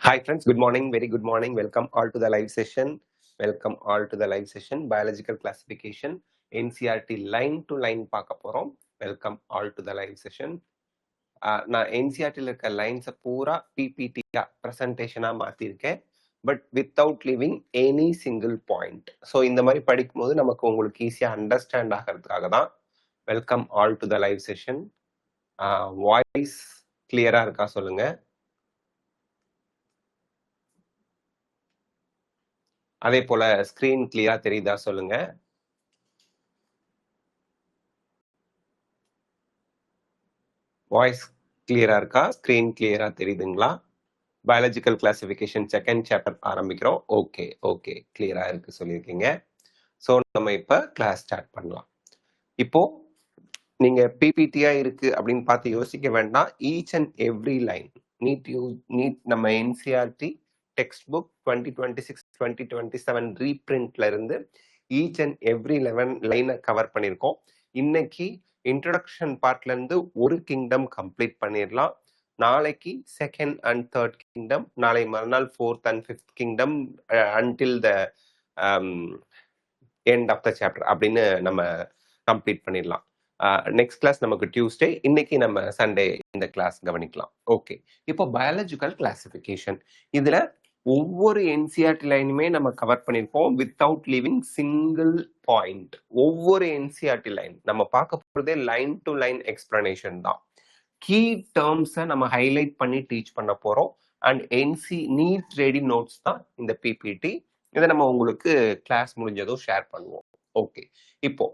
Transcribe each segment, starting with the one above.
Hi friends, good morning, very good morning. Welcome all to the live session. Welcome all to the live session. Biological classification, NCRT line to line பார்க்க போறோம். Welcome all to the live session. நான் NCRTல இருக்க லைன்ஸை பூரா PPT ப்ரெசன்டேஷனா மாத்திருக்கேன். But without leaving any single point. So இந்த மாதிரி படிக்கும்போது நமக்கு உங்களுக்கு ஈஸியா அண்டர்ஸ்டாண்ட் ஆகிறதுக்காக தான். Welcome all to the live session. Voice கிளியரா இருக்கா சொல்லுங்க. அதே போல ஸ்கிரீன் கிளியரா தெரியுதா சொல்லுங்க. வாய்ஸ் கிளியரா இருக்கா? ஸ்கிரீன் கிளியரா தெரியுதுங்களா? பயாலஜிக்கல் கிளாசிஃபிகேஷன் செகண்ட் சாப்டர் ஆரம்பிக்கிறோம். ஓகே ஓகே கிளியரா இருக்கு சொல்லியிருக்கீங்க. ஸோ நம்ம இப்போ கிளாஸ் ஸ்டார்ட் பண்ணலாம். இப்போ நீங்க பிபிடியா இருக்கு அப்படின்னு பார்த்து யோசிக்க வேண்டாம். Each and every line NEET நம்ம என்சிஆர்டி டெக்ஸ்ட் புக் 2026-2027 ரீபிரிண்ட்ல இருந்து ஈச் அண்ட் எவ்ரி லைனை கவர் பண்ணியிருக்கோம். இன்னைக்கு இன்ட்ரடக்ஷன் பார்ட்ல இருந்து ஒரு கிங்டம் கம்ப்ளீட் பண்ணிடலாம். நாளைக்கு செகண்ட் அண்ட் தேர்ட் கிங்டம், நாளை மறுநாள் fourth and fifth kingdom until the end of the chapter அப்படின்னு நம்ம கம்ப்ளீட் பண்ணிடலாம். நெக்ஸ்ட் கிளாஸ் நமக்கு டியூஸ்டே, இன்னைக்கு நம்ம சண்டே இந்த கிளாஸ் கவனிக்கலாம். ஓகே, இப்போ பயாலஜிக்கல் கிளாசிஃபிகேஷன் இதுல ஒவ்வொரு என்சிஆர்டி லைனுமே நம்ம கவர் பண்ணியிருக்கோம் வித்தவுட் லீவிங் சிங்கிள் பாயிண்ட். ஒவ்வொரு என்சிஆர்டி லைன் நம்ம பார்க்க போறதே லைன் டு லைன் எக்ஸ்பிளனேஷன் தான். கீ டேர்ம்ஸை நம்ம ஹைலைட் பண்ணி டீச் பண்ண போறோம். அண்ட் நீட் ரெடி நோட்ஸ் தான் இந்த பிபிடி. இதை நம்ம உங்களுக்கு கிளாஸ் முடிஞ்சதும் ஷேர் பண்ணுவோம். ஓகே, இப்போ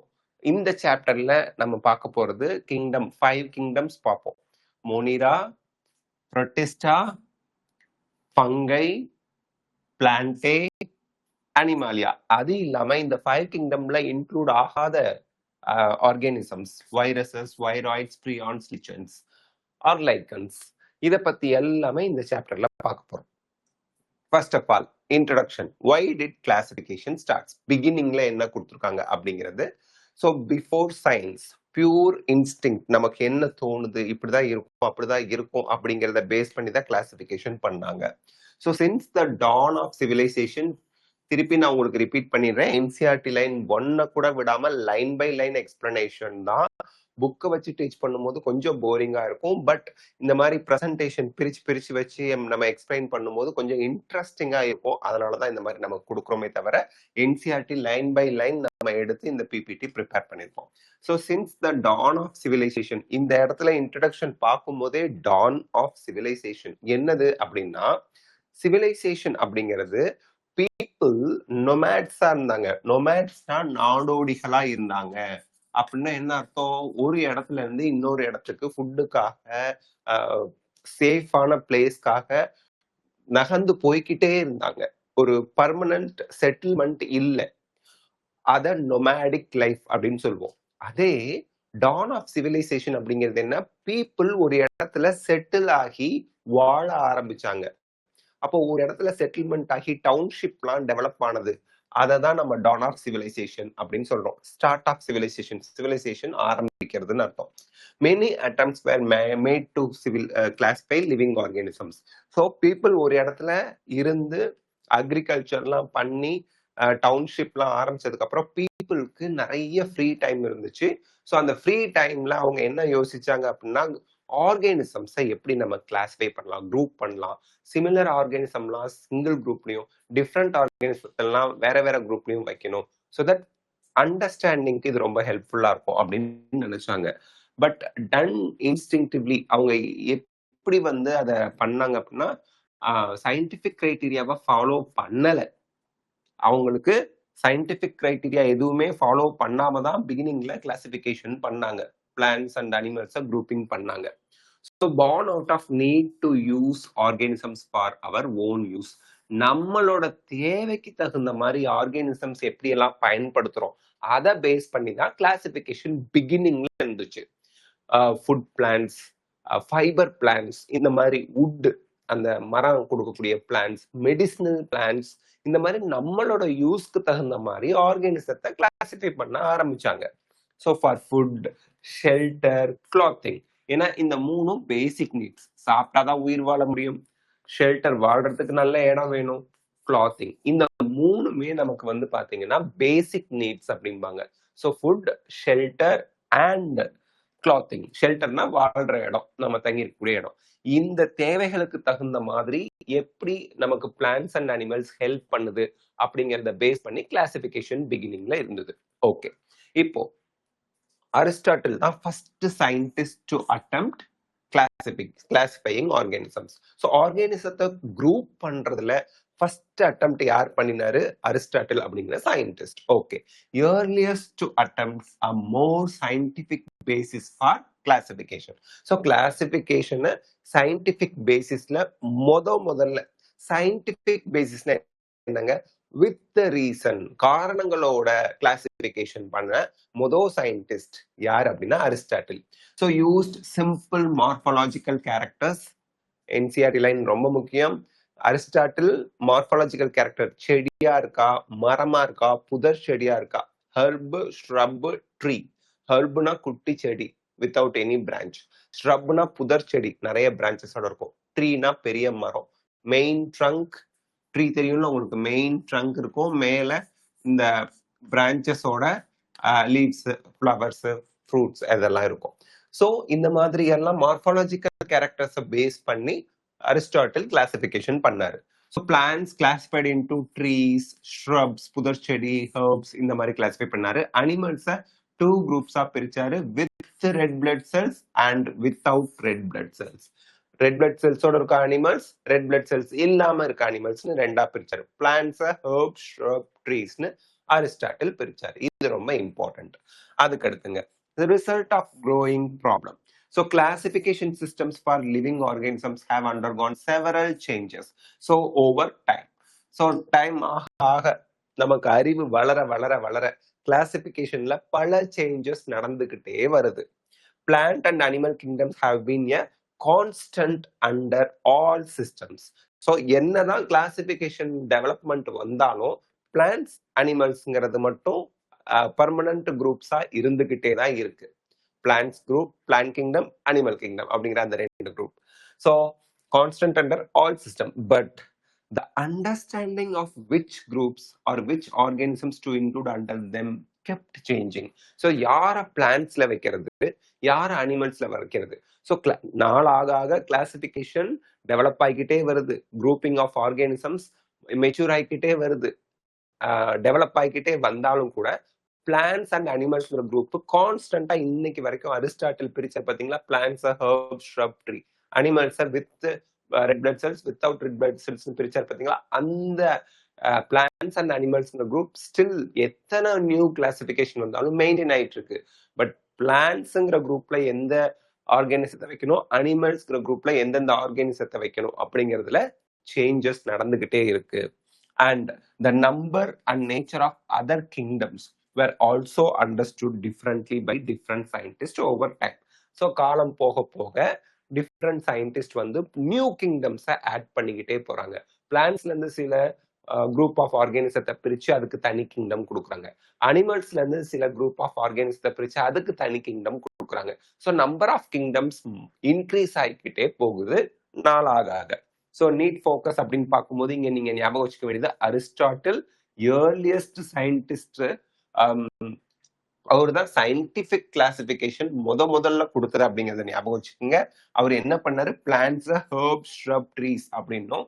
இந்த சாப்டர்ல நம்ம பார்க்க போறது கிங்டம் 5 கிங்டம்ஸ் பார்ப்போம். Monera, Protista, Fungi, Plantae, Animalia. அது இல்லாம இந்த 5 கிங்டம்ல இன்க்ளூட் ஆகாத organisms, viruses, viroids, prions, lichens or lichens. இதை பத்தி எல்லாமே இந்த சாப்டர்ல பார்க்க போறோம். First of all introduction. Why did classification starts? பிகினிங்ல என்ன கொடுத்துருக்காங்க அப்படிங்கிறது. ஸோ பிஃபோர் சயின்ஸ், பியூர் இன்ஸ்டிங், நமக்கு என்ன தோணுது, இப்படிதான் இருக்கும் அப்படிதான் இருக்கும் அப்படிங்கிறத பேஸ் பண்ணி தான் கிளாசிஃபிகேஷன் பண்ணாங்க. So since the dawn of civilisation, திருப்பி நான் உங்களுக்கு ரிப்பீட் பண்ணிடுறேன், என்சிஆர்டி லைன் 1 கூட விடாம லைன் பை லைன் எக்ஸ்பிளனேஷன் தான். புக்கை வச்சு டீச் பண்ணும்போது கொஞ்சம் போரிங்கா இருக்கும். பட் இந்த மாதிரி ப்ரெசன்டேஷன் பிரிச்சு வச்சு நம்ம எக்ஸ்பிளைன் பண்ணும்போது கொஞ்சம் இன்ட்ரெஸ்டிங்கா இருக்கும். அதனாலதான் இந்த மாதிரி நம்ம கொடுக்குறோமே தவிர என்சிஆர்டி லைன் பை லைன் நம்ம எடுத்து இந்த பிபிடி ப்ரிப்பேர் பண்ணிருக்கோம். So since the dawn of civilisation, இந்த இடத்துல இன்ட்ரடக்ஷன் பார்க்கும் போதே டான் ஆஃப் சிவிலைசேஷன் என்னது அப்படின்னா, சிவிலைசேஷன் அப்படிங்கிறது பீப்புள் நொமேட்ஸா இருந்தாங்க. நொமேட்ஸ்னா நாடோடிகளா இருந்தாங்க. அப்படின்னா என்ன அர்த்தம்? ஒரு இடத்துல இருந்து இன்னொரு இடத்துக்கு ஃபுட்டுக்காக, சேஃபான பிளேஸ்க்காக நகர்ந்து போய்கிட்டே இருந்தாங்க. ஒரு பர்மனன்ட் செட்டில்மெண்ட் இல்லை. அத நொமேடிக் லைஃப் அப்படின்னு சொல்லுவோம். அதே டான் ஆஃப் சிவிலைசேஷன் அப்படிங்கிறது என்ன? பீப்புள் ஒரு இடத்துல செட்டில் ஆகி வாழ ஆரம்பிச்சாங்க. அப்போ ஒரு இடத்துல செட்டில்மெண்ட் ஆகி டவுன்ஷிப்லாம் டெவலப் ஆனது. அதை தான் நம்ம டான் ஆஃப் சிவிலைசேஷன் அப்படின்னு சொல்றோம். ஸ்டார்ட் ஆஃப் சிவிலைசேஷன் ஆரம்பிக்கிறதுன்னு அர்த்தம். Many attempts where made to classify living organisms. So people ஒரு இடத்துல இருந்து அக்ரிகல்ச்சர்லாம் பண்ணி டவுன்ஷிப்லாம் ஆரம்பிச்சதுக்கு அப்புறம் பீப்புளுக்கு நிறைய ஃப்ரீ டைம் இருந்துச்சு. ஸோ அந்த ஃப்ரீ டைம்ல அவங்க என்ன யோசிச்சாங்க அப்படின்னா, ஆர்கானிசம்ஸை எப்படி நம்ம கிளாஸிஃபை பண்ணலாம், குரூப் பண்ணலாம். சிமிலர் ஆர்கானிசம்லாம் சிங்கிள் குரூப்லையும், டிஃப்ரெண்ட் ஆர்கானிசம்லாம் வேற வேற குரூப்லையும் வைக்கணும். ஸோ தட் அண்டர்ஸ்டாண்டிங்க்கு இது ரொம்ப ஹெல்ப்ஃபுல்லா இருக்கும் அப்படின்னு நினைச்சாங்க. பட் டன் இன்ஸ்டிங்டிவ்லி அவங்க எப்படி அதை பண்ணாங்க அப்படின்னா, சயின்டிபிக் கிரைட்டீரியாவை ஃபாலோ பண்ணல. அவங்களுக்கு சயின்டிபிக் கிரைட்டீரியா எதுவுமே ஃபாலோ பண்ணாம தான் பிகினிங்ல கிளாசிபிகேஷன் பண்ணாங்க. பிளான்ட்ஸ் அண்ட் அனிமல்ஸை குரூப்பிங் பண்ணாங்க. So born out of need to use organisms for our own use. நம்மளோட தேவைக்கு தகுந்த மாதிரி ஆர்கானிசம்ஸ் எப்படி எல்லாம் பயன்படுத்துறோம் அதை பேஸ் பண்ணி தான் கிளாசிபிகேஷன் பிகினிங்ல இருந்துச்சு. ஃபுட் பிளான்ட்ஸ், ஃபைபர் பிளான்ட்ஸ், இந்த மாதிரி வுட், அந்த மரம் கொடுக்கக்கூடிய பிளான்ட்ஸ், மெடிசினல் பிளான்ட்ஸ், இந்த மாதிரி நம்மளோட யூஸ்க்கு தகுந்த மாதிரி ஆர்கானிசத்தை கிளாசிஃபை பண்ண ஆரம்பிச்சாங்க. So for food, shelter, clothing. ஏன்னா இந்த மூணும் பேசிக் நீட்ஸ். சாப்பிட்டாதான் உயிர் வாழ முடியும். ஷெல்டர் வாழ்றதுக்கு நல்ல இடம் வேணும், கிளாத்திங். இந்த மூணுமே நமக்கு வந்து பாத்தீங்கன்னா பேசிக் நீட்ஸ் அப்படிம்பாங்க. So food, shelter and clothing. ஷெல்டர்னா வாழ்ற இடம், நம்ம தங்கி இருக்கக்கூடிய இடம். இந்த தேவைகளுக்கு தகுந்த மாதிரி எப்படி நமக்கு பிளான்ஸ் அண்ட் அனிமல்ஸ் ஹெல்ப் பண்ணுது அப்படிங்கறத பேஸ் பண்ணி கிளாசிபிகேஷன் பிகினிங்ல இருந்தது. ஓகே, இப்போ அரிஸ்டாட்டில் தான் first scientist to attempt classifying organisms. So ஆர்கானிசத்தை குரூப் பண்றதுல ஃபர்ஸ்ட் அட்டெம்ப்ட் யார் பண்ணினாரு? அரிஸ்டாட்டில் அப்படிங்கிற scientist. Okay, earliest to attempt a more scientific basis for classification. So கிளாசிபிகேஷனை சயின்டிபிக் பேசிஸ்ல முதல்ல சயின்டிபிக் பேசிஸ்னா என்னங்க? வித் ரீசன், காரணங்களோட கிளாசிபிகேஷன் பண்ண முதல் சயின்டிஸ்ட் யார் அப்படின்னா Aristotle. So used simple morphological characters. NCERT line ரொம்ப முக்கியம். அரிஸ்டாட்டில் மார்பாலஜிக்கல் கேரக்டர், செடியா இருக்கா, மரமா இருக்கா, புதர் செடியா இருக்கா, ஹெர்ப், ஷ்ரப், ட்ரீ. ஹெர்ப்னா குட்டி செடி வித்தவுட் எனி பிரான்ச், ஷ்ரப்னா புதர் செடி நிறைய பிரான்ச்சஸோட இருக்கும், ட்ரீனா பெரிய மரம். மெயின் ட்ரங்க், ட்ரீ தெரியும்ல உங்களுக்கு, மெயின் ட்ரங்க் இருக்கும், மேல இந்த பிரான்ச்சஸோட லீவ்ஸ், ஃப்ளவர்ஸ், ஃப்ரூட்ஸ் இதெல்லாம் இருக்கும். ஸோ இந்த மாதிரி எல்லாம் மார்பாலஜிக்கல் கேரக்டர்ஸை பேஸ் பண்ணி அரிஸ்டாட்டில் கிளாசிபிகேஷன் பண்ணாரு. So plants classified into trees, shrubs, புதர் செடி, ஹெர்ப்ஸ் இந்த மாதிரி கிளாசிஃபை பண்ணாரு. அனிமல்ஸை 2 குரூப்ஸா பிரிச்சாரு, with red blood cells and without red blood cells. Red blood செல்ஸோட இருக்க அனிமல்ஸ், ரெட் பிளட் செல்ஸ் இல்லாம இருக்க அனிமல்ஸ்னு ரெண்டா பிரிச்சாரு. பிளான்ஸ், ஹெர்ப்ஸ், ஷ்ரப், ட்ரீஸ்னு அரிஸ்டாட்டில் பிரிச்சாரு. இது ரொம்ப இம்பார்ட்டன்ட். அதுக்கு அடுத்துங்க, the result of growing problem. So classification systems for living organisms have undergone several changes. So over time. So time ஆக நமக்கு அறிவு வளர வளர வளர கிளாசிபிகேஷன்ல பல சேஞ்சஸ் நடந்துகிட்டே வருது. Plant and animal kingdoms have been a constant under all systems. So என்னதான் கிளாசிபிகேஷன் டெவலப்மெண்ட் வந்தாலும் பிளான்ஸ் அனிமல்ஸ்ங்கிறது மட்டும் பர்மனன்ட் குரூப்ஸா இருந்துகிட்டே தான் இருக்கு. Plants group, plant kingdom, animal kingdom அப்படிங்கிற அந்த 2 குரூப். So constant under all system. But the understanding of which groups or which organisms to include under them kept changing. So யார பிளான்ட்ஸ்ல வைக்கிறது, யார அனிமல்ஸ்ல வைக்கிறது. ஸோ நாளாக கிளாசிபிகேஷன் டெவலப் ஆகிக்கிட்டே வருது. குரூப்பிங் ஆஃப் ஆர்கானிசம்ஸ் மெச்சூர் ஆகிக்கிட்டே வருது. டெவலப் ஆகிக்கிட்டே வந்தாலும் கூட பிளான்ஸ் அண்ட் அனிமல்ஸ் குரூப் கான்ஸ்டன்டா இன்னைக்கு வரைக்கும் அரிஸ்டாட்டில் பிரிச்ச பாத்தீங்களா, plants, herb, shrub, tree. Animals with red blood cells, without red blood cells பிரிச்சார் பாத்தீங்களா, அந்த plants and animals group still எத்தனை நியூ கிளாசிபிகேஷன் வந்தாலும் மெயின்டைன் ஆயிட்டு இருக்கு. பட் பிளான்ஸ்ங்கிற குரூப்ல எந்த ஆர்கானிசத்தை வைக்கணும், அனிமல்ஸ்ங்கிற குரூப்ல எந்தெந்த ஆர்கானிசத்தை வைக்கணும் அப்படிங்கிறதுல சேஞ்சஸ் நடந்துகிட்டே இருக்கு. And the number and nature of other kingdoms were also understood differently by different scientists over time. So காலம் போக போக டிஃப்ரெண்ட் சயின்டிஸ்ட் வந்து நியூ கிங்டம்ஸை ஆட் பண்ணிக்கிட்டே போறாங்க. பிளான்ஸ்ல இருந்து சில குரூப் ஆஃப் ஆர்கானிசத்தை பிரிச்சு அதுக்கு தனி கிங்டம் கொடுக்குறாங்க. அனிமல்ஸ்ல இருந்து சில குரூப் ஆஃப் ஆர்கானிசத்தை பிரிச்சு அதுக்கு தனி கிங்டம் கொடுக்குறாங்க. So number of kingdoms increase ஆகிக்கிட்டே போகுது நாளாக. ஸோ நீட் ஃபோக்கஸ் அப்படின்னு பார்க்கும்போது இங்க நீங்க ஞாபகம் வச்சுக்க வேண்டியது, அரிஸ்டாட்டில் இயர்லியஸ்ட் சயின்டிஸ்ட். அவர் தான் சயின்டிபிக் கிளாசிபிகேஷன் முதல்ல கொடுத்தாரு அப்படிங்கறத ஞாபகம் வச்சுக்கோங்க. அவர் என்ன பண்ணாரு, பிளான்ஸ், ஹெர்ப்ஸ், ஷ்ரப், ட்ரீஸ் அப்படின்னும்,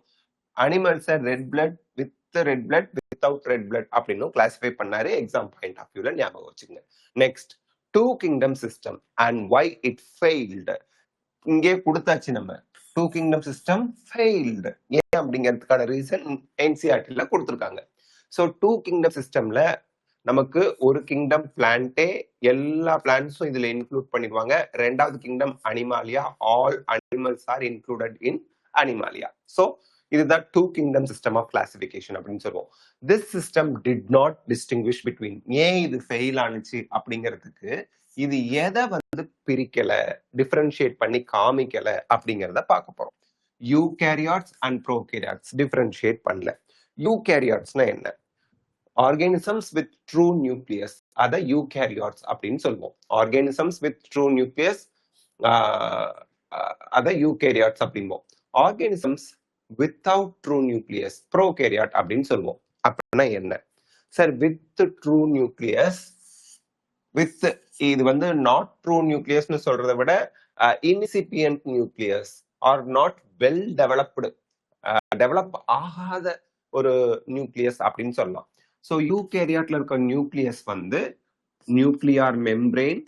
animals red blood, with red blood, without red blood அப்படின்னும் கிளாசிஃபை பண்ணாரு. எக்ஸாம் பாயிண்ட் ஆஃப் வியூல ஞாபகம் வச்சுக்கோங்க. Next, 2 kingdom system and why it failed. இங்கே கொடுத்தாச்சு நம்ம, 2 kingdom system failed. ஏன் அப்படிங்கிறதுக்கான ரீசன் என்சிஆர்டில கொடுத்துருக்காங்க. ஸோ 2 kingdom systemல நமக்கு ஒரு கிங்டம் பிளான்ட்டே, எல்லா பிளான்ட்ஸும் இதுல இன்க்ளூட் பண்ணிடுவாங்க. 2வது kingdom Animalia, all animals R included in Animalia. So இதுதான் 2 kingdom system ஆஃப் கிளாசிபிகேஷன் அப்படின்னு சொல்லுவோம். Tissue system did not distinguish between. ஏன் இது ஃபெயில் ஆனிச்சு அப்படிங்கிறதுக்கு இது எதை வந்து பிரிக்கல, டிஃபரன்ஷியேட் பண்ணி காமிக்கல அப்படிங்கிறத பார்க்க போறோம். யூகேரியாட்ஸ் அண்ட் ப்ரோகேரியாட்ஸ் டிஃபரன்ஷியேட் பண்ணல. யூகேரியாட்ஸ்னா என்ன? ஆர்கானிசம்ஸ் வித் ட்ரூ நியூக்ளியஸ், அதை யூகேரியாட்ஸ் அப்படின்னு சொல்லுவோம். ஆர்கானிசம்ஸ் வித் ட்ரூ நியூக்ளியஸ் அதை யூகேரியாட்ஸ் அப்படிம்போம். Organisms without true nucleus prokaryote அப்படின்னு சொல்லுவோம். அப்படின்னா என்ன sir? With true nucleus, with இது வந்து நாட் ட்ரூ நியூக்ளியஸ்னு சொல்றதை விட incipient nucleus or not well developed, develop ஆகாத ஒரு நியூக்ளியஸ் அப்படின்னு சொல்லலாம். ஸோ யூகேரியாட்ல இருக்க நியூக்ளியஸ் வந்து nuclear membrane,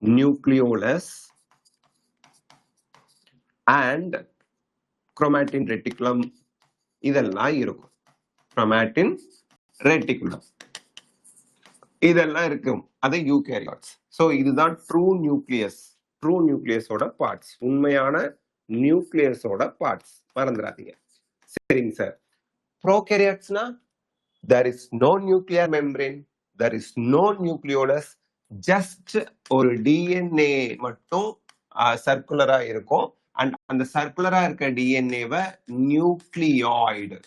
nucleolus and chromatin reticulum இதெல்லாம் இருக்கும். குரோமாட்டின் ரெட்டிகுலம் இதெல்லாம் இருக்கும். அது யூகேரியாட்ஸ். ஸோ இதுதான் ட்ரூ நியூக்ளியஸ், ட்ரூ நியூக்ளியஸோட பார்ட்ஸ், உண்மையான நியூக்ளியஸோட பார்ட்ஸ், மறந்துடாதீங்க. சரிங்க sir. ப்ரோகேரியாட்ஸ்னா there is no nuclear membrane, there is no nucleolus, just ஒரு டிஎன்ஏ மட்டும் சர்க்குலரா இருக்கும். அண்ட் அந்த சர்க்குலரா இருக்க டிஎன்ஏவை நியூக்ளியாய்டு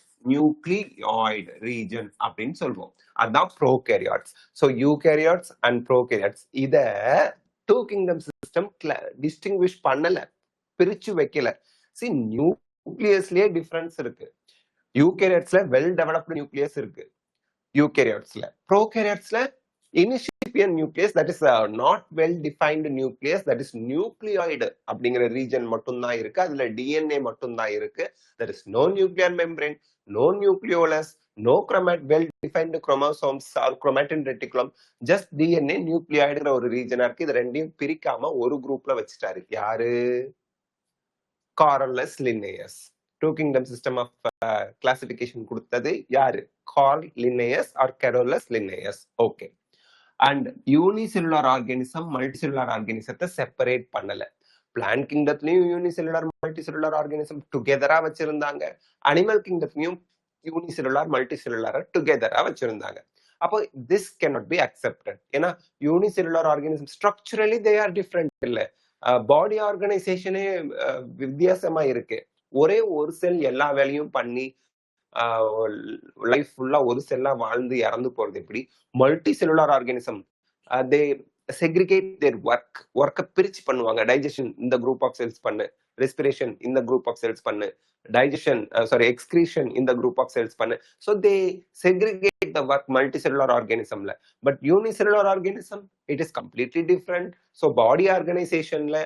ரீஜன் அப்படின்னு சொல்லுவோம். அதுதான் prokaryotes. So eukaryotes and prokaryotes இத டூ கிங்டம் சிஸ்டம் டிஸ்டிங்விஷ் பண்ணல, பிரிச்சு வைக்கல. சி நியூக்ளியஸ்லயே டிஃபரன்ஸ் இருக்கு. யூகேரியாட்ஸ்ல வெல் டெவலப்டு நியூக்ளியஸ் இருக்கு. யூகேரியாட்ஸ்ல ப்ரோகேரியாட்ஸ்ல incipient nucleus, that is not well defined nucleus, that is nucleoid அப்படிங்கிற ரீஜன் மட்டும் தான் இருக்கு. அதுல டிஎன்ஏ மட்டும் தான் இருக்கு. there is no nuclear membrane, no nucleolus, no well defined chromosomes or chromatin reticulum, just DNA நியூக்ளியாய்டுங்கிற ஒரு ரீஜனா இருக்கு. இது ரெண்டையும் பிரிக்காம ஒரு குரூப்ல வச்சுட்டாரு. யாரு? Carolus Linnaeus. Two kingdom system of classification கொடுத்தது யாரு? Carl Linnaeus or Carolus Linnaeus. Okay. And unicellular organism multicellular ஆர்கானிசத்தை செப்பரேட் பண்ணல. பிளான்ட் கிங்டத்துலயும் யூனிசெல்லுலார் மல்டிசெல்லுலார் ஆர்கானிசம் டுகெதரா வச்சிருந்தாங்க. அனிமல் கிங்டத்துலயும் யூனிசெல்லுலார் மல்டிசெல்லுலார டுகெதரா வச்சிருந்தாங்க. அப்போ திஸ் கேனாட் பி அக்செப்டட். ஏன்னா unicellular organism structurally they are different. இல்ல பாடி ஆர்கனைசேஷனே வித்தியாசமா இருக்கு. ஒரே ஒரு செல் எல்லா வேலையும் பண்ணி லைஃப் ஃபுல்லா ஒரு செல்லா வாழ்ந்து இறந்து போறது எப்படி? Multicellular organism they segregate their ஒர்க்கை பிரிச்சு பண்ணுவாங்க. டைஜஷன் இந்த குரூப் ஆஃப் செல்ஸ் பண்ணு, ரெஸ்பிரேஷன் இந்த குரூப் ஆஃப் செல்ஸ் பண்ணு, எக்ஸ்கிரீஷன் இந்த குரூப் ஆஃப் செல்ஸ் பண்ணு. So they segregate the work multicellular ஆர்கானிசம்ல. But unicellular organism it is completely different. So body ஆர்கனைசேஷன்ல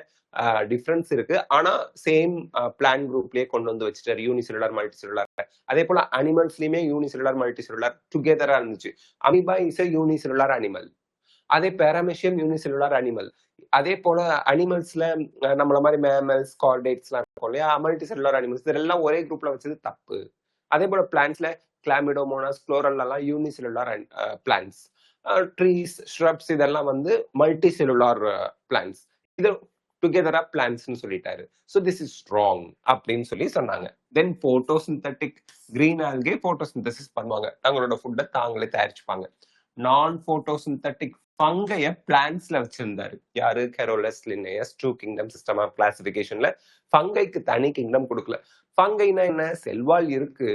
டிஃபரன்ஸ் இருக்கு. ஆனா சேம் பிளான் குரூப்லயே கொண்டு வந்து வச்சுட்டாரு யூனிசெல்லுலார் மல்டிசெல்லுலார். அதே போல அனிமல்ஸ்லயுமே யூனிசெல்லுலார் மல்டிசெல்லுலார் டுகெதரா இருந்துச்சு. Amoeba is a unicellular animal. அதே பேராமெஷியம் யூனிசெல்லுலார் அனிமல். அதே போல அனிமல்ஸ்ல நம்மள மாதிரி மேமல்ஸ், கார்டேட்ஸ் எல்லாம் இருக்கும் இல்லையா, மல்டிசெல்லுலார் அனிமல்ஸ், இதெல்லாம் ஒரே குரூப்ல வச்சது தப்பு. அதே போல பிளான்ட்ஸ்ல கிளாமிடோமோனாஸ், குளோரல் எல்லாம் யூனிசெல்லுலார் பிளான்ட்ஸ். ட்ரீஸ், ஷ்ரப்ஸ் இதெல்லாம் வந்து மல்டி செல்லுலார் பிளான்ட்ஸ். இது டுகெதரா பிளான்ட்ஸ்னு சொல்லிட்டாரு. ஸோ திஸ் இஸ் ஸ்ட்ராங் அப்படின்னு சொல்லி சொன்னாங்க. தென் போட்டோசிந்தட்டிக் கிரீன் ஆல்கே போட்டோசிந்தசிஸ் பண்ணுவாங்க, தங்களோட ஃபுட்டை தாங்களே தயாரிச்சுப்பாங்க. நான் போட்டோசிந்தட்டிக் ஃபங்கைய பிளான்ட்ஸ்ல வச்சிருந்தாரு. யாரு? Carolus Linnaeus. Two kingdom system of கிளாசிபிகேஷன்ல ஃபங்கைக்கு தனி கிங்டம் கொடுக்கல. ஃபங்கைனா என்ன? செல்வால் இருக்கு,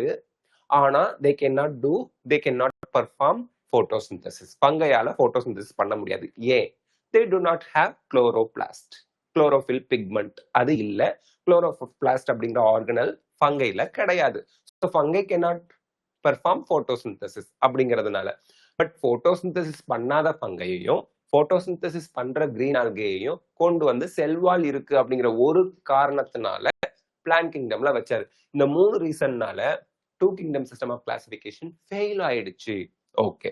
ஆனா they can not perform photosynthesis. ஃபங்கையால போட்டோசிந்தசிஸ் பண்ண முடியாது. ஏன்? They do not have chloroplast, chlorophyll pigment அது இல்ல. குளோரோபிளாஸ்ட் அப்படிங்கிற ஆர்கனல் ஃபங்கைல கிடையாது. So fungi cannot perform photosynthesis அப்படிங்கிறதுனால. பட் போட்டோசிந்தசிஸ் பண்ணாத ஃபங்கையையும் போட்டோசிந்தசிஸ் பண்ற கிரீன் ஆல்கேயையும் கொண்டு வந்து செல்வால் இருக்கு அப்படிங்கிற ஒரு காரணத்தினால பிளான் கிங்டம்ல வச்சாரு. இந்த மூணு ரீசன்னால two kingdom system of classification fail ஆயிடுச்சு. Okay.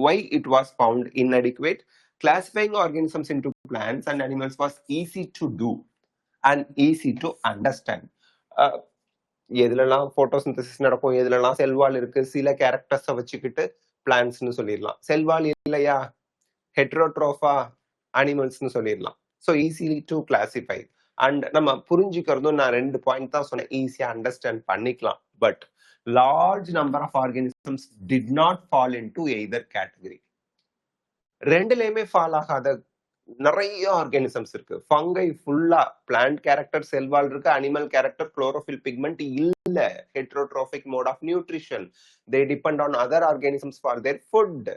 Why it was found inadequate? Classifying organisms into plants and animals was easy to do and easy to understand. எதுலலாம் போட்டோசிந்தசிஸ் நடக்கும், எதுலலாம் செல்வால் இருக்கு, சில கேரக்டர்ஸை வச்சுக்கிட்டு பிளான்ட்ஸ்னு சொல்லிடலாம். செல்வால் இல்லையா, ஹெட்ரோட்ரோஃபா அனிமல்ஸ்னு சொல்லிடலாம். So easily to classify. And நம்ம புரிஞ்சுக்கிறதும் நான் 2 பாயிண்ட் தான் சொன்னேன், ஈஸியா அண்டர்ஸ்டாண்ட் பண்ணிக்கலாம். But large number of organisms did not fall into either category. ரெண்டுலயுமே ஃபால் ஆகாத நிறைய ஆர்கானிசம்ஸ் இருக்கு. ஃபங்கை ஃபுல்லா பிளான்ட் கேரக்டர் செல்வால் இருக்கு, அனிமல் கேரக்டர் குளோரோஃபில் பிக்மெண்ட் இல்ல, heterotrophic mode of nutrition, they depend on other organisms for their food.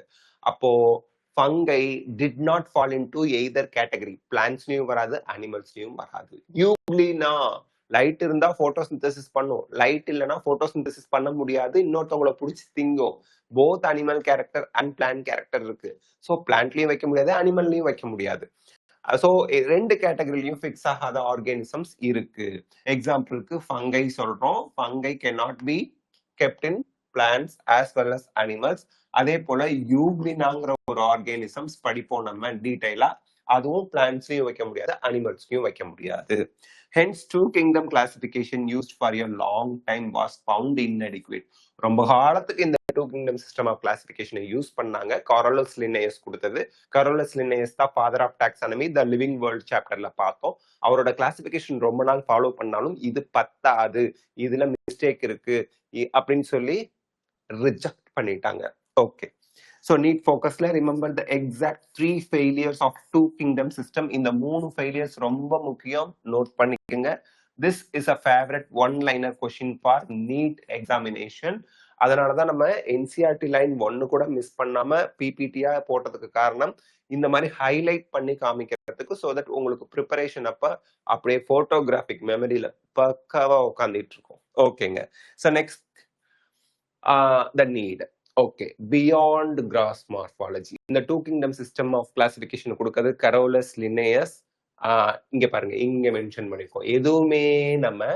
அப்போ fungi did not fall into either category. பிளான்ட்ஸ்லயும் வராது, அனிமல்ஸ்லயும் வராது. யூக்ளினா லைட் இருந்தா போட்டோசிந்தசிஸ் பண்ணும், லைட் இல்லைன்னா போட்டோசிந்தசிஸ் பண்ண முடியாது, இன்னொருத்தவங்களை பிடிச்சி திங்கும். Both animal character and plant character இருக்கு. ஸோ பிளான்ட்லயும் வைக்க முடியாது, அனிமல்லையும் வைக்க முடியாது. ஸோ ரெண்டு கேட்டகரிலையும் ஃபிக்ஸ் ஆகாத ஆர்கானிசம்ஸ் இருக்கு. எக்ஸாம்பிளுக்கு ஃபங்கை சொல்றோம். Fungi cannot be kept in plants as well as animals. அதே போல யூக்ளினாங்கிற ஒரு ஆர்கானிசம்ஸ் படிப்போம் நம்ம டீடைலா. அதுவும் பிளான்ட்ஸ்லயும் வைக்க முடியாது, அனிமல்ஸ்லயும் வைக்க முடியாது. Hence, two kingdom classification used for a long time was found inadequate. ரொம்ப காலத்துக்கு இந்த டூ கிங்டம் சிஸ்டம் ஆஃப் கிளாசிபிகேஷனை யூஸ் பண்ணாங்க. காரோலஸ் லின்னேயஸ் கொடுத்தது. காரோலஸ் லின்னேயஸ் தான் father of taxonomy, the living world சாப்டர்ல பார்த்தோம். அவரோட கிளாசிபிகேஷன் ரொம்ப நாள் ஃபாலோ பண்ணாலும் இது பத்தாது, இதுல மிஸ்டேக் இருக்கு அப்படின்னு சொல்லி ரிஜெக்ட் பண்ணிட்டாங்க. Okay, so need focusல remember the exact 3 failures of two kingdom system. இந்த 3 failures ரொம்ப முக்கியம், நோட் பண்ணிக்கங்க. This is a favorite one liner question for NEET examination. அதனாலதான் நம்ம NCERT லைன் 1 கூட மிஸ் பண்ணாம PPT-ஆ போட்டதுக்கு காரணம் இந்த மாதிரி ஹைலைட் பண்ணி காமிக்கிறதுக்கு, so that உங்களுக்கு ப்ரிப்பரேஷன் அப்ப அப்படியே போட்டோகிராபிக் மெமரியில பக்காவா உட்காந்துட்டு இருக்கும். ஓகேங்க, so next the need. Okay, beyond gross morphology. இந்த two kingdom system of classification கொடுக்கிறது கரோலஸ் லின்னேயஸ். இங்க பாருங்க, இங்க மென்ஷன் பண்ணிருக்கோம், எதுவுமே நம்ம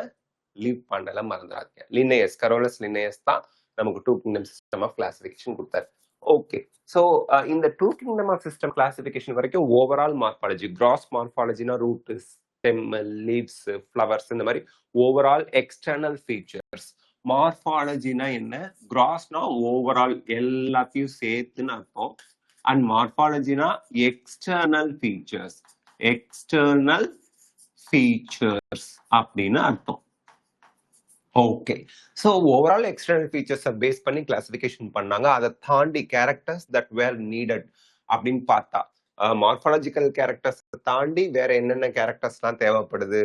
லீவ் பண்ணல, மறந்துடாதீங்க. லின்னேயஸ், கரோலஸ் லின்னேயஸ் தான் நமக்கு two kingdom system of classification கொடுத்தாரு. ஓகே, ஸோ இந்த two kingdom of system classification வரைக்கும் ஓவரால் மார்பாலஜி. கிராஸ் மார்பாலஜினா ரூட், ஸ்டெம், லீவ்ஸ், ஃப்ளவர்ஸ், இந்த மாதிரி ஓவரால் எக்ஸ்டர்னல் ஃபீச்சர்ஸ். மார்பாலஜினா என்ன? கிராஸ்னா ஓவரால் எல்லாத்தையும் சேர்த்துன்னு அர்த்தம். அண்ட் மார்பாலஜினா எக்ஸ்டர்னல் ஃபீச்சர்ஸ், எக்ஸ்டர்னல் ஃபீச்சர்ஸ் அப்படின்னு அர்த்தம். ஓகே, ஸோ ஓவரால் எக்ஸ்டர்னல் ஃபீச்சர்ஸை பேஸ் பண்ணி கிளாசிபிகேஷன் பண்ணாங்க. அதை தாண்டி கேரக்டர்ஸ் தட் வேர் நீடட் அப்படின்னு பார்த்தா, மார்பாலஜிக்கல் கேரக்டர்ஸ் தாண்டி வேற என்னென்ன கேரக்டர்ஸ்லாம் தேவைப்படுது?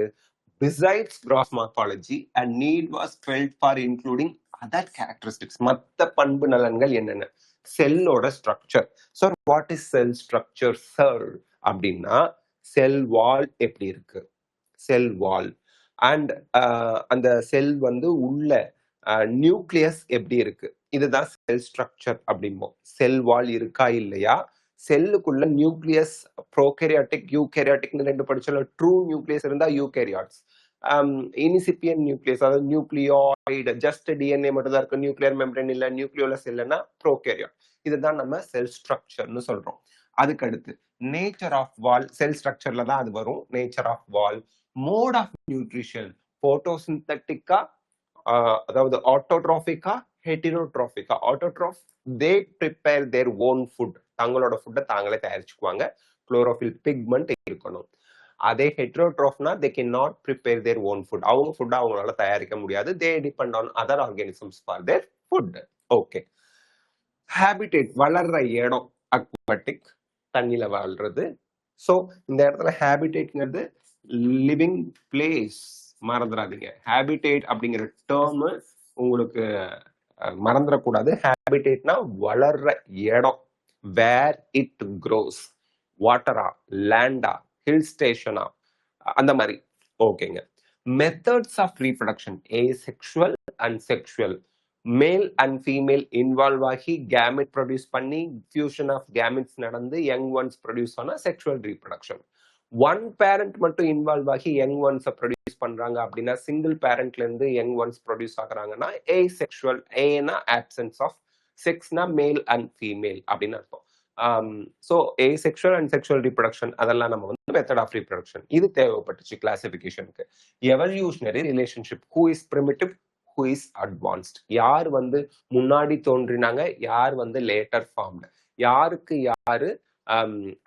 Besides gross morphology, a need was felt for including other characteristics. மத்த பண்பு நலன்கள் என்னென்ன? செல்லோட structure. So what is cell structure sir அப்படின்னா, செல் வால் எப்படி இருக்கு, செல் வால் அண்ட் அந்த செல் வந்து உள்ள நியூக்ளியஸ் எப்படி இருக்கு, இதுதான் செல் ஸ்ட்ரக்சர் அப்படிம்போம். செல் வால் இருக்கா இல்லையா, செல்லுக்குள்ள நியூக்ளியஸ், ப்ரோகேரியாட்டிக், யூகேரியாட்டிக்னு ரெண்டு படிச்சோம்ல. ட்ரூ நியூக்ளியஸ் இருந்தா யூகேரியாட்ஸ், இனிசிபியன் நியூக்ளியஸ் அதாவது நியூக்ளியாய்டு, ஜஸ்ட் டிஎன்ஏ மட்டும் தான் இருக்கு, நியூக்ளியர் மெம்பரேன் இல்ல, நியூக்ளியோலஸ் இல்லைன்னா ப்ரோகேரியாட். இதுதான் நம்ம செல் ஸ்ட்ரக்சர்னு சொல்றோம். அதுக்கு அடுத்து நேச்சர் ஆஃப் வால், செல் ஸ்ட்ரக்சர்ல தான் அது வரும். Nature of wall, mode of nutrition, போட்டோசிந்தட்டிக்கா அதாவது ஆட்டோட்ரோபிக்கா, ஹெட்டிரோட்ரோபிக்கா. Autotroph, they prepare their own food, தங்களோட ஃபுட்டை தாங்களே தயாரிச்சுக்குவாங்க, குளோரோஃபில் பிக்மெண்ட் இருக்கணும். அதே ஹெட்ரோட்ரோஃப்னா they can not prepare their own food, அவங்க ஃபுட்டை அவங்களால தயாரிக்க முடியாது, they depend on other organisms for their food. Okay, habitat, வளர்ற இடம், அக்வாட்டிக், தண்ணியில வாழ்றது. ஸோ இந்த இடத்துல ஹேபிடேட்ங்கிறது லிவிங் பிளேஸ், மறந்துடாதீங்க. ஹேபிடேட் அப்படிங்கிற டேர்ம் உங்களுக்கு மறந்துடக்கூடாது. ஹேபிடேட்னா வளர்ற இடம், வேர் இட் க்ரோஸ், வாட்டரா, லேண்டா, ஹில் ஸ்டேஷனா, அந்த மாதிரி. ஓகேங்க, methods of reproduction, asexual and sexual. Male and female involve ஆகி கேமெட் ப்ரொடியூஸ் பண்ணி ஃபியூஷன் ஆஃப் கேமெட்ஸ் நடந்து யங் ஒன்ஸ் ப்ரொடியூஸ் ஆனா செக்ஷுவல் ரீப்ரொடக்ஷன். ஒன் பேரண்ட் மட்டும் இன்வால்வ் ஆகி யங் ஒன்ஸை ப்ரொடியூஸ் பண்றாங்க அப்படின்னா, சிங்கிள் பேரண்ட்ல இருந்து யங் ஒன்ஸ் ப்ரொடியூஸ் ஆகுறாங்கன்னா ஏசெக்சுவல். ஏனா ஆப்சன்ஸ் ஆஃப், செக்ஸ்னா மேல் அண்ட் ஃபீமேல் அப்படின்னு அர்த்தம். So asexual and sexual reproduction, அதெல்லாம் நம்ம வந்து மெத்தட் ஆஃப் ரீப்ரொடக்ஷன். இது தேவைப்பட்டுச்சு கிளாசிபிகேஷனுக்கு. Evolutionary relationship, who is primitive, who is advanced, யார் வந்து முன்னாடி தோன்றினாங்க, யார் வந்து லேட்டர் ஃபார்ம்டு, யாருக்கு யாரு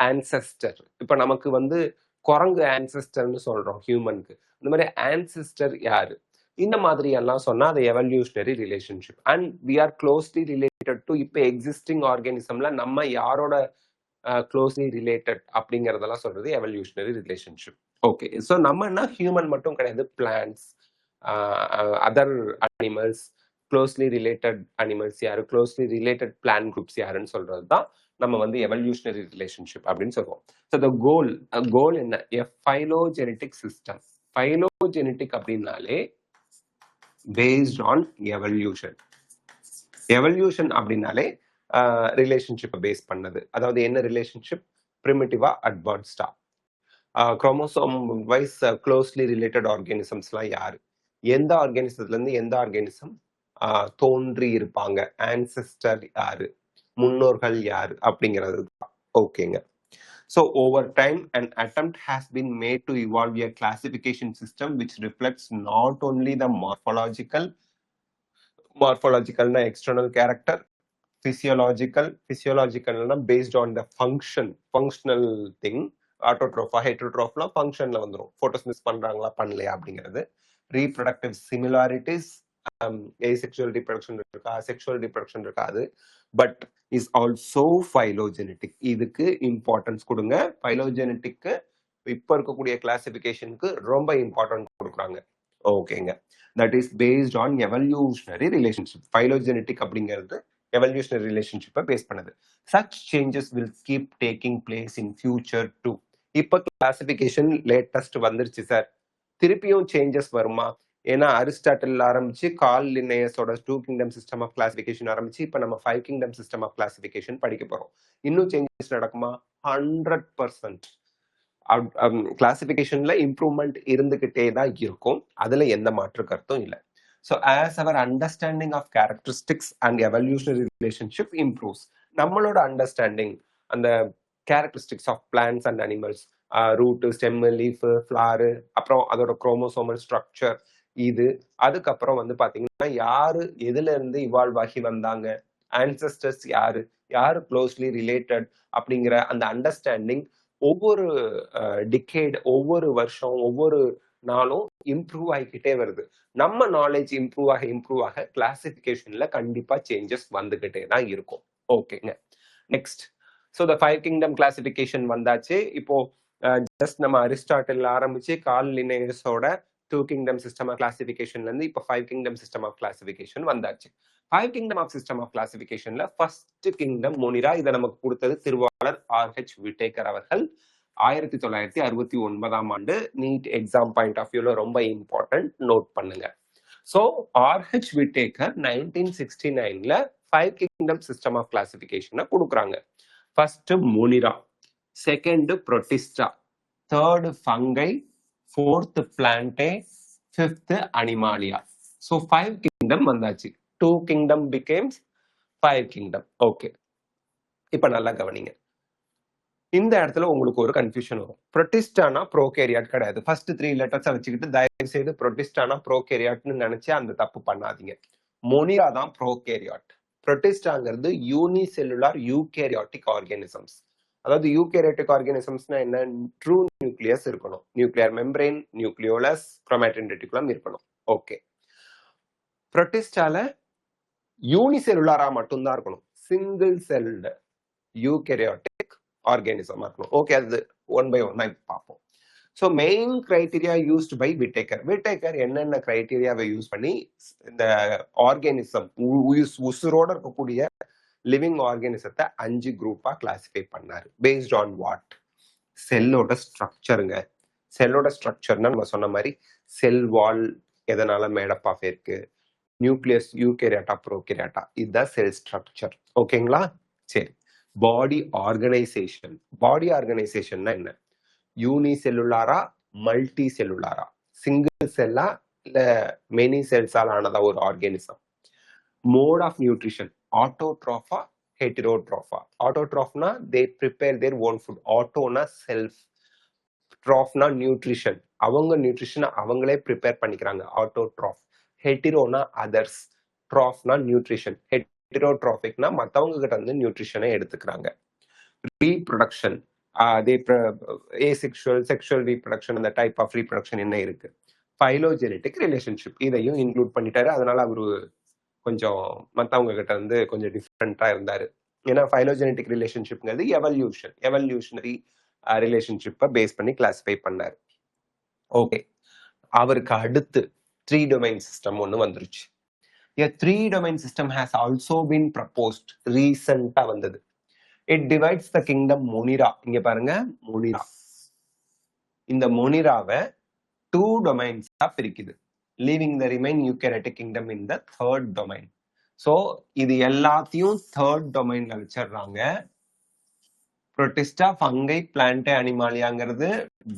ஆன்செஸ்டர். இப்ப நமக்கு வந்து குரங்கு ஆன்செஸ்டர்னு சொல்றோம் ஹியூமனுக்கு, இந்த மாதிரி ஆன்செஸ்டர் யாரு, இந்த மாதிரி எல்லாம் சொன்னா அது evolutionary relationship. And we are closely related to இப்ப எக்ஸிஸ்டிங் ஆர்கானிசம்ல நம்ம யாரோட க்ளோஸ்லி ரிலேட்டட் அப்படிங்கறதெல்லாம் சொல்றது எவல்யூஷனரி ரிலேஷன்ஷிப். ஓகே, ஸோ நம்மன்னா ஹியூமன் மட்டும் கிடையாது, plants, other animals, closely related animals யாரு, க்ளோஸ்லி ரிலேட்டட் பிளான்ட் குரூப்ஸ் யாருன்னு சொல்றது தான் நம்ம வந்து எவல்யூஷனரி ரிலேஷன்ஷிப் அப்படின்னு சொல்லுவோம். ஸோ த கோல் என்ன? A phylogenetic system. ஃபைலோஜெனடிக் அப்படின்னாலே பேஸ்ட் ஆன் எவல்யூஷன். எவல்யூஷன் அப்படின்னாலே ரிலேஷன்ஷிப்பை பேஸ் பண்ணது. அதாவது என்ன ரிலேஷன்ஷிப்? பிரிமிட்டிவா அட்வான்ஸ்டா. குரோமோசோம் வைஸ் க்ளோஸ்லி ரிலேட்டட் ஆர்கானிசம்ஸ்லாம் யாரு? எந்த ஆர்கானிசத்துல இருந்து எந்த ஆர்கானிசம் தோன்றி இருப்பாங்க? ஆன்செஸ்டர் யாரு? முன்னோர்கள் யாரு? அப்படிங்கிறது ஓகேங்க. So over time, an attempt has been made to evolve a classification system which reflects not only the morphological na external character, physiological na based on the functional thing. ஆட்டோட்ரோஃபா ஹெட்ரோட்ரோஃப்லாம் ஃபங்க்ஷன்ல வந்துடும். Photosynthesis பண்றாங்களா பண்ணலையா அப்படிங்கிறது. ரீப்ரொடக்டிவ் சிமிலாரிட்டிஸ், ஏசெக்சுவல் ரீப்ரொடக்ஷன் இருக்கா, sexual reproduction இருக்காது. But is also phylogenetic. இதுக்கு importance கொடுங்க. ஃபைலோஜெனடிக்கு இப்போ இருக்கக்கூடிய கிளாசிபிகேஷனுக்கு ரொம்ப இம்பார்ட்டன்ஸ் கொடுக்குறாங்க. ஓகேங்க. That is based on evolutionary relationship. Phylogenetic அப்படிங்கிறது எவல்யூஷனரி ரிலேஷன்ஷிப்பை பேஸ் பண்ணது. Such changes will keep taking place in future too. இப்போ கிளாசிபிகேஷன் லேட்டஸ்ட் வந்துருச்சு சார், திருப்பியும் சேஞ்சஸ் வருமா? ஏன்னா அரிஸ்டாட்டில் ஆரம்பிச்சு கார்ல் லின்னேயஸோட 2 கிங்டம் சிஸ்டம் ஆஃப் கிளாசிபிகேஷன் ஆரம்பிச்சு இப்போ நம்ம 5 கிங்டம் சிஸ்டம் ஆஃப் கிளாசிபிகேஷன் படிக்க போறோம். இன்னும் சேஞ்சஸ் நடக்குமா? 100%. கிளாசிபிகேஷன்ல இம்ப்ரூவ்மெண்ட் இருந்துகிட்டே தான் இருக்கும். அதுல எந்த மாற்று கருத்தும் இல்லை. So as our understanding of characteristics and evolutionary relationship improves, நம்மளோட அண்டர்ஸ்டாண்டிங் அந்த characteristics of plants and animals, root, stem, leaf, flower, அப்புறம் அதோட குரோமோசோமல் ஸ்ட்ரக்சர், இது அதுக்கப்புறம் வந்து பாத்தீங்கன்னா யாரு எதுல இருந்து இவால்வ் ஆகி வந்தாங்க, ஆன்செஸ்டர்ஸ் யாரு, யாரு க்ளோஸ்லி ரிலேட்டட் அப்படிங்கிற அந்த அண்டர்ஸ்டாண்டிங் ஒவ்வொரு டிகேட், ஒவ்வொரு வருஷம், ஒவ்வொரு நாளும் இம்ப்ரூவ் ஆகிக்கிட்டே வருது. நம்ம நாலேஜ் இம்ப்ரூவ் ஆக கிளாசிபிகேஷன்ல கண்டிப்பா சேஞ்சஸ் வந்துகிட்டே தான் இருக்கும். ஓகேங்க. Next, so the 5 kingdom classification வந்தாச்சு. இப்போ ஜஸ்ட் நம்ம அரிஸ்டாட்டில் ஆரம்பிச்சு கார்ல் லின்னேயஸோட 2 கிங்டம் சிஸ்டம் ஆஃப் கிளாசிபிகேஷன்ல இருந்து இப்போ 5 கிங்டம் சிஸ்டம் ஆஃப் கிளாசிபிகேஷன் வந்தாச்சு. 5 கிங்டம் ஆஃப் சிஸ்டம் ஆஃப் கிளாசிபிகேஷன்ல ஃபர்ஸ்ட் கிங்டம் மோனிரா. இதை நமக்கு கொடுத்தது திருவாளர் R.H. விட்டேக்கர் அவர்கள் 1969ஆம் ஆண்டு. நீட் எக்ஸாம் பாயிண்ட் ஆஃப் வியூல ரொம்ப இம்பார்ட்டன்ட், நோட் பண்ணுங்க. So R.H. விட்டேக்கர் 1969ல 5 கிங்டம் சிஸ்டம் ஆஃப் கிளாசிபிகேஷனை கொடுக்குறாங்க. First Monera, second Protista, third Fungi, fourth Plantae, fifth Animalia. So 5 kingdom வந்தாச்சு. 2 கிங்டம் பிகேம்ஸ் 5 கிங்டம். ஓகே, இப்ப நல்லா கவனிங்க. இந்த இடத்துல உங்களுக்கு ஒரு கன்ஃபியூஷன் வரும். புரோட்டிஸ்டானா ப்ரோகேரியாட் கிடையாது. ஃபர்ஸ்ட் 3 லெட்டர்ஸை வச்சுக்கிட்டு தயவு செய்து புரோட்டிஸ்டானா ப்ரோகேரியாட்னு நினைச்சு அந்த தப்பு பண்ணாதீங்க. மோனிரா தான் ப்ரோகேரியாட். புரோட்டிஸ்டாங்கிறது யூனிசெல்லுலார் யூகேரியாட்டிக் ஆர்கானிசம்ஸ். அதாவது யூகேரியாட்டிக் ஆர்கானிசம்ஸ்னா என்ன? ட்ரூ நியூக்ளியஸ் இருக்கணும், nuclear membrane, nucleolus, chromatin reticulum இருக்கணும். ஓகே. புரோட்டிஸ்டால யூனிசெல்லுலாரா மட்டும்தான் இருக்கணும், சிங்கிள் செல்டு யூகேரியாட்டிக் ஆர்கானிசமா இருக்கணும். ஓகே, அது 1 by 1 பார்ப்போம். So main criteria used by Whittaker என்னென்ன கிரைட்டீரியாவை யூஸ் பண்ணி இந்த ஆர்கானிசம் உசுரோட இருக்கக்கூடிய லிவிங் ஆர்கானிசத்தை 5 குரூப்பா கிளாசிஃபை பண்ணாரு. Based on what? செல்லோட ஸ்ட்ரக்சருங்க. செல்லோட ஸ்ட்ரக்சர்னா நம்ம சொன்ன மாதிரி செல் வால் எதனால மேடப் ஆஃப் இருக்கு, நியூக்ளியஸ் யூகேரியாட்டா ப்ரோகேரியாட்டா, இதுதான் செல் ஸ்ட்ரக்சர். ஓகேங்களா? சரி. பாடி ஆர்கனைசேஷன். பாடி ஆர்கனைசேஷன்னா என்ன? யூனிசெல்லுலாரா, மல்டி செல்லுலாரா, சிங்கிள் செல்லா இல்ல மெனி செல்ஸால் ஆனதா ஒரு ஆர்கானிசம். மோட் ஆஃப் நியூட்ரிஷன், ஆட்டோட்ரோஃபா, ஹெட்டிரோட்ரோஃபா. ஆட்டோட்ரோஃப்னா they prepare their own food. ஆட்டோனா செல்ஃப், ட்ராஃப்னா நியூட்ரிஷன், அவங்க நியூட்ரிஷனை அவங்களே ப்ரிப்பேர் பண்ணிக்கிறாங்க, ஆட்டோட்ராஃப். ஹெட்டிரோனா அதர்ஸ், ட்ராஃப்னா நியூட்ரிஷன். ஹெட்டிரோட்ராஃபிக்னா மற்றவங்க கிட்ட இருந்து நியூட்ரிஷனை எடுத்துக்கிறாங்க. ரீப்ரொடக்ஷன், ஏசெக்சுவல், செக்ஷுவல் ரீப்ரொடக்ஷன், அந்த டைப் ஆஃப் ரீப்ரொடக்ஷன் என்ன இருக்கு? ஃபைலோஜெனடிக் ரிலேஷன்ஷிப் இதையும் இன்க்ளூட் பண்ணிட்டாரு. அதனால அவரு கொஞ்சம் மற்றவங்க கிட்ட இருந்து கொஞ்சம் டிஃப்ரெண்டா இருந்தாரு. ஏன்னா ஃபைலோஜெனடிக் ரிலேஷன்ஷிப்ங்கிறது எவல்யூஷனரி ரிலேஷன்ஷிப்பை பேஸ் பண்ணி கிளாசிஃபை பண்ணாரு. ஓகே. அவருக்கு அடுத்து 3 domain சிஸ்டம் ஒன்று வந்துருச்சு. A 3 domain system has also been proposed. ரீசெண்டா வந்தது. It divides the kingdom Monera. இங்க பாருங்க, மொனிரா. இந்த மொனிராவை 2 டொமைன்ஸா பிரிக்குது, leaving the remain eukaryotic kingdom in the 3rd domain. So இது எல்லாத்தையும் 3rd டொமைன்ல வச்சிடுறாங்க. புரோட்டிஸ்டா, ஃபங்கை, பிளான்டே, அனிமாலியாங்கிறது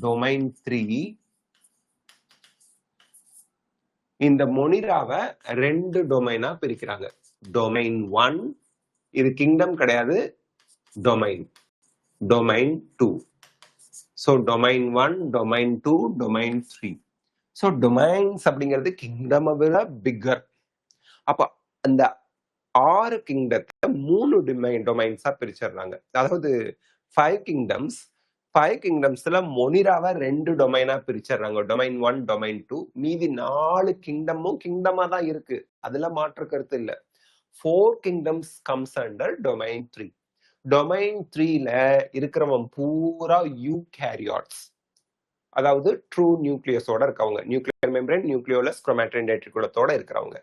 டொமைன் 3. இந்த மொனிராவை 2 டொமைனா பிரிக்கிறாங்க. டொமைன் 1, இது கிங்டம் கிடையாது, domain. Domain 2. So domain 1, domain 2, domain 3. So domains அப்படிங்கிறது கிங்டம் விட பிக்கர். அப்ப அந்த 6 கிங்டத்தை 3 டொமைன்ஸா பிரிச்சிடுறாங்க. அதாவது 5 கிங்டம்ஸ், 5 கிங்டம்ஸ்ல மொனிராவை 2 டொமைனா பிரிச்சிடுறாங்க. Domain 1, domain 2. மீதி 4 கிங்டமும் கிங்டமா தான் இருக்கு, அதுல மாற்று கருத்து இல்ல. 4 kingdoms comes under domain 3. Domain 3ல இருக்கிறவன் பூரா யூகேரியாட்ஸ், அதாவது ட்ரூ நியூக்ளியஸோட இருக்கவங்க, நியூக்ளியர் மெம்பரேன், நியூக்ளியோலஸ், குரோமாட்டின் ரெட்டிகுலத்தோட இருக்கிறவங்க.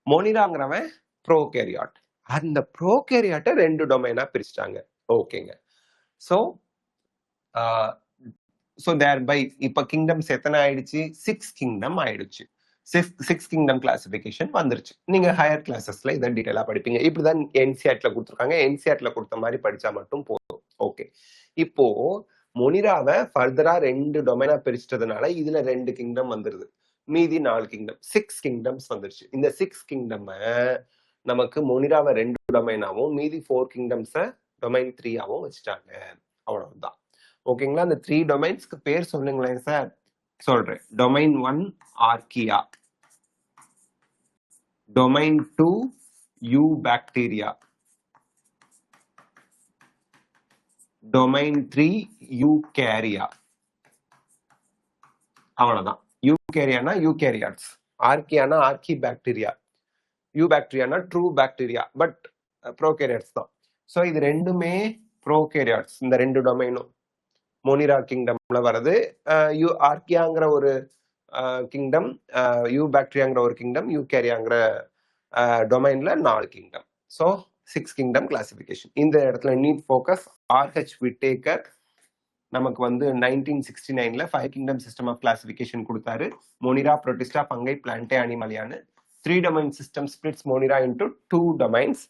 மொனிராங்கிறவன் ப்ரோகேரியாட். அந்த ப்ரோகேரியாட்டை 2 டொமைனா பிரிச்சிட்டாங்க. ஓகேங்க. ஸோ தேர்பை இப்ப கிங்டம்ஸ் எத்தனை ஆயிடுச்சு? 6 கிங்டம் ஆயிடுச்சு. 6 கிங்டம் கிளாசிபிகேஷன் வந்துருச்சு. நீங்க ஹையர் கிளாஸஸ்ல இதை டீட்டெயிலா படிப்பீங்க. இப்படிதான் என்சிஆர்ட்ல கொடுத்துருக்காங்க. என்சிஆர்ட்ல கொடுத்த மாதிரி படிச்சா மட்டும் போதும். ஓகே, இப்போ மொனிராவை ஃபர்தரா 2 டொமைனா பிரிச்சிட்டதுனால இதுல 2 கிங்டம் வந்துருது, மீதி 4 கிங்டம், 6 கிங்டம்ஸ் வந்துருச்சு. இந்த 6 கிங்டம் நமக்கு மொனிராவை 2 டொமைனாவும் மீதி 4 கிங்டம்ஸை டொமைன் 3ஆவும் வச்சுட்டாங்க. அவ்வளவுதான். ஓகேங்களா? அந்த 3 டொமைன்ஸ்க்கு பேர் சொல்லுங்களேன் சார். சொல்றேன். Domain 1 Archaea, domain 2 Eubacteria, domain 3 Eukarya. அவ்வளவுதான். யூகேரியானா யூகேரியாட்ஸ், ஆர்கியானா ஆர்கி பாக்டீரியா, யூ பாக்டீரியானா ட்ரூ பாக்டீரியா, பட் ப்ரோகேரியாட்ஸ் தான். ஸோ இது ரெண்டுமே ப்ரோகேரியாட்ஸ். இந்த 2 டொமைனும் மொனிரா கிங்டம்ல வருது. யூ ஆர்கியாங்கிற ஒரு கிங்டம், யூ பாக்டீரியாங்கிற ஒரு கிங்டம், யூகேரியாங்கிற டொமைன்ல 4 கிங்டம். So 6 kingdom classification. இந்த இடத்துல நீட் ஃபோக்கஸ். ஆர்ஹெச் விட்டேக்கர் நமக்கு வந்து 1969ல 5 கிங்டம் சிஸ்டம் ஆஃப் கிளாசிபிகேஷன் கொடுத்தாரு. மொனிரா, புரோட்டிஸ்டா, ஃபங்கை, பிளான்டே, அனிமலியான்னு 3 domain system splits Monera into 2 domains.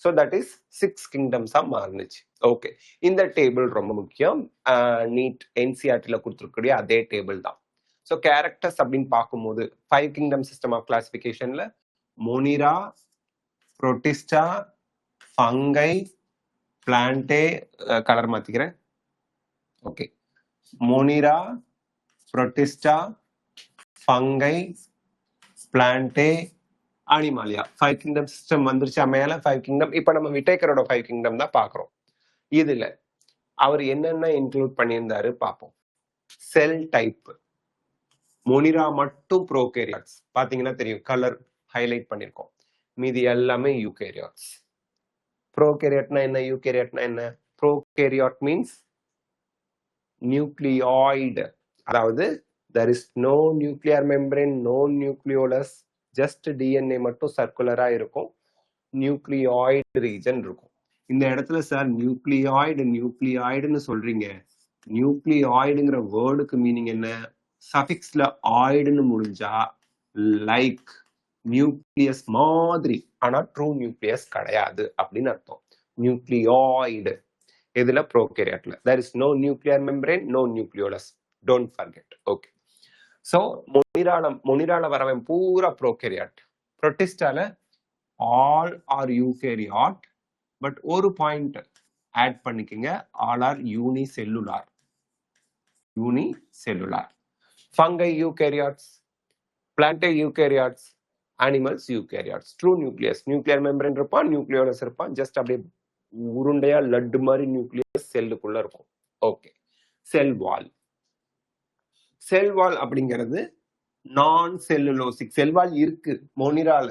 So that is 6 கிங்டம்ஸா மாறுனுச்சு. ஓகே, இந்த டேபிள் ரொம்ப முக்கியம். நீட் என்சிஆர்டில கொடுத்துருக்கக்கூடிய அதே டேபிள் தான். ஸோ கேரக்டர்ஸ் அப்படின்னு பார்க்கும்போது 5 கிங்டம் சிஸ்டம் ஆஃப் கிளாசிபிகேஷன்ல Monera, Protista, Fungi, Plantae, colour மாத்திக்கிறேன். Okay, Monera, Protista, Fungi, Plantae, Animalia. 5 kingdom system வந்துருச்சு. மேல 5 கிங்டம். இப்ப நம்ம விட்டேக்கரோட 5 கிங்டம் தான் பாக்குறோம். இதுல அவர் என்னென்ன இன்க்ளூட் பண்ணியிருந்தாரு பார்ப்போம். செல் டைப், மொனிரா மட்டும் ப்ரோகேரியாட்ஸ். பாத்தீங்கன்னா தெரியும், கலர் ஹைலைட் பண்ணிருக்கோம். மீதி எல்லாமே யூகேரியாட்ஸ். ப்ரோகேரியாட்னா என்ன, யூகேரியாட்னா என்ன? ப்ரோகேரியாட் மீன்ஸ் நியூக்ளியாய்டு, அதாவது there is no nuclear membrane, no nucleolus, just DNA மட்டும் சர்க்குலரா இருக்கும், நியூக்ளியாய்டு ரீஜன் இருக்கும். இந்த இடத்துல சார் நியூக்ளியாய்டுன்னு சொல்றீங்க. நியூக்ளியாய்டுங்கிற வேர்டுக்கு மீனிங் என்ன? சஃபிக்ஸ்ல ஆய்டுன்னு முடிஞ்சா லைக் நியூக்ளியஸ் மாதிரி, ஆனா ட்ரூ நியூக்ளியஸ் கிடையாது அப்படின்னு அர்த்தம். நியூக்ளியாய்டு இதுல ப்ரோகேரியாட்ல there is no nuclear membrane, no nucleolus, don't forget. Okay, so மொனிரால வரவன் பூரா ப்ரோகேரியாட். புரோட்டிஸ்டால ஆல் ஆர் யூகேரியாட், பட் ஒரு பாயிண்ட் ஆட் பண்ணிக்கங்க, all are unicellular. Fungi eukaryotes, Plantae eukaryotes, animals eukaryotes. True nucleus, nuclear membrane இருப்பான், nucleolus இருப்பான், just அப்படியே உருண்டையா லட்டு மாதிரி நியூக்ளியஸ் செல்லுக்குள்ள இருக்கும். ஓகே, செல் வால். செல் வால் அப்படிங்கிறது நான் செல்லுலோசிக். செல்வால் இருக்கு மொனிரால,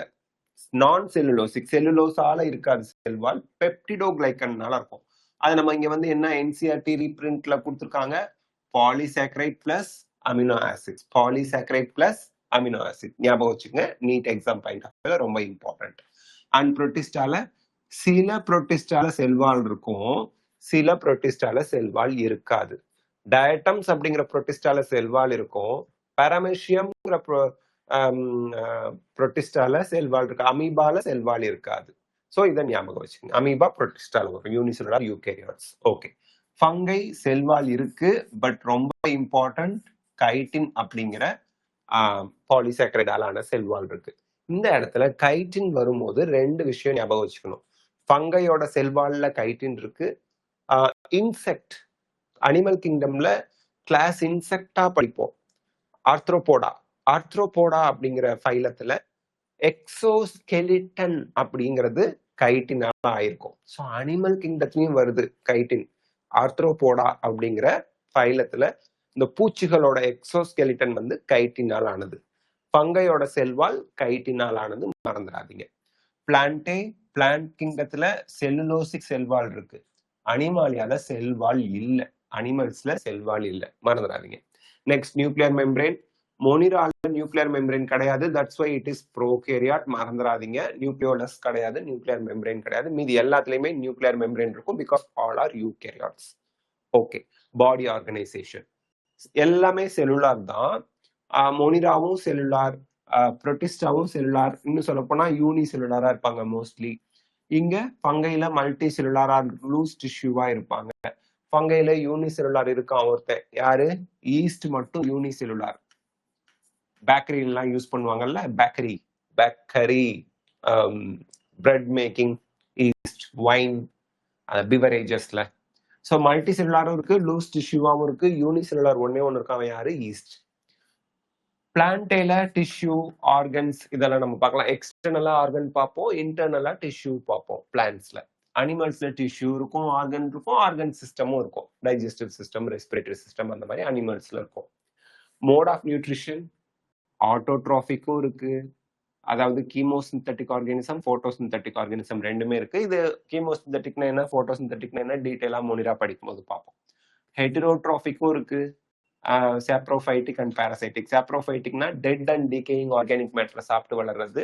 நான் செல்லுலோசிக், செல்லுலோஸால இருக்காது செல்வால், பெப்டிடோகிளைக்கன்னால இருக்கும். அது நம்ம இங்க வந்து என்ன என்சிஆர்டி ரீபிரிண்ட்ல கொடுத்துருக்காங்க, polysaccharide plus amino acids, polysaccharide plus amino acid. ஞாபகம் வச்சுங்க, நீட் எக்ஸாம் பாயிண்ட் ஆஃப் வியூல ரொம்ப இம்பார்ட்டன்ட். அண்ட் புரோட்டிஸ்டால சில புரோட்டிஸ்டால செல்வால் இருக்கும், சில புரோட்டிஸ்டால செல்வால் இருக்காது. டயட்டம்ஸ் அப்படிங்கிற புரோட்டிஸ்டால செல்வால் இருக்கும், பாராமெசியம்ங்கிற புரோட்டிஸ்டால செல்வால் இருக்கு, அமீபால செல்வால் இருக்காது. சோ இதை ஞாபகம் வச்சுக்கோங்க. அமீபா புரோட்டிஸ்டால வரும், unicellular eukaryotes. Okay. Fungi cell wall இருக்கு, பட் ரொம்ப இம்பார்ட்டன்ட் கைட்டின் அப்படிங்கிற பாலிசாக்கரைடாலான செல்வால் இருக்கு. இந்த இடத்துல கைட்டின் வரும்போது ரெண்டு விஷயம் ஞாபகம் வச்சுக்கணும். ஃபங்கையோட செல்வால்ல கைட்டின் இருக்கு. இன்செக்ட் அனிமல் கிங்டம்ல கிளாஸ் இன்செக்டா படிப்போம், ஆர்த்ரோபோடா. ஆர்த்ரோபோடா அப்படிங்கிற ஃபைலத்துல எக்ஸோஸ்கெலிட்டன் அப்படிங்கிறது கைட்டினால ஆயிருக்கும். ஸோ அனிமல் கிங்டத்துலயும் வருது கைட்டின். ஆர்த்ரோபோடா அப்படிங்கிற ஃபைலத்துல இந்த பூச்சிகளோட எக்ஸோஸ்கெலிட்டன் வந்து கைட்டினால் ஆனது. ஃபங்கையோட செல்வால் கைட்டினால் ஆனது, மறந்துடாதீங்க. பிளான்டே, பிளான்ட் கிங்டத்துல செல்லுலோசிக் செல்வால் இருக்கு, அனிமாலியால செல்வால் இல்ல, அனிமல்ஸ்ல செல்வால் இல்ல, மறந்துடாதீங்க. Next nuclear membrane. மோனிரால நியூக்ளியர் மெம்பரேன் கிடையாது, that's why it is prokaryote, மறந்துடாதீங்க. நியூக்ளியோலஸ் கிடையாது, நியூக்ளியர் மெம்பரேன் கிடையாது. மீதி எல்லாத்துலயுமே நியூக்ளியர் மெம்பரேன் இருக்கும், because all are eukaryotes. Okay. Body organisation எல்லாமே செல்லுலார் தான். மோனிராவும் செல்லுலார், புரோட்டிஸ்டாவும் செல்லுலார், இன்னும் சொல்ல போனா யூனி செல்லுலாரா இருப்பாங்க மோஸ்ட்லி. இங்க ஃபங்கைல மல்டி செல்லுலாரா லூஸ் டிஷ்யூவா இருப்பாங்க. ஃபங்கைல யூனி செல்லுலார் இருக்கான் ஒருத்தன், யாரு? ஈஸ்ட் மட்டும் யூனி செல்லுலார். பேக்கரி எல்லாம் யூஸ் பண்ணுவாங்கல்ல, bakery bread making, yeast, wine, பிவரேஜஸ்ல. ஸோ மல்டி செல்லுலாரும் இருக்கு, லூஸ் டிஷ்யூவாவும் இருக்கு. யூனி செல்லுலார் ஒன்னே ஒன்று இருக்கான், யாரு? ஈஸ்ட். பிளான்டேல டிஷ்யூ, ஆர்கன்ஸ் இதெல்லாம் நம்ம பார்க்கலாம். எக்ஸ்டர்னலா ஆர்கன் பார்ப்போம், இன்டர்னலா டிஷ்யூ பார்ப்போம் பிளான்ட்ஸ்ல. அனிமல்ஸ்ல டிஷ்யூ இருக்கும், ஆர்கன் இருக்கும், ஆர்கன் சிஸ்டமும் இருக்கும், டைஜஸ்டிவ் சிஸ்டம், ரெஸ்பிரேட்டரி சிஸ்டம், அந்த மாதிரி அனிமல்ஸ்ல இருக்கும். மோட் ஆஃப் நியூட்ரிஷன், ஆட்டோட்ராஃபிக்கும் இருக்கு, அதாவது கீமோசிந்தட்டிக் ஆர்கானிசம், போட்டோசிந்தட்டிக் ஆர்கானிசம் ரெண்டுமே இருக்கு. இது கீமோசிந்தட்டிக்னா என்ன, போட்டோசிந்தட்டிக்னா என்ன, டீட்டெயிலா மோனிரா படிக்கும் போது பார்ப்போம். ஹெட்ரோட்ராஃபிக்கும் இருக்கு, சாப்ரோஃபைட்டிக் அண்ட் பாராசைட்டிக். சாப்ரோஃபைட்டிக்னா டெட் அண்ட் டிகேயிங் ஆர்கானிக் மேட்டரை சாப்பிட்டு வளர்றது.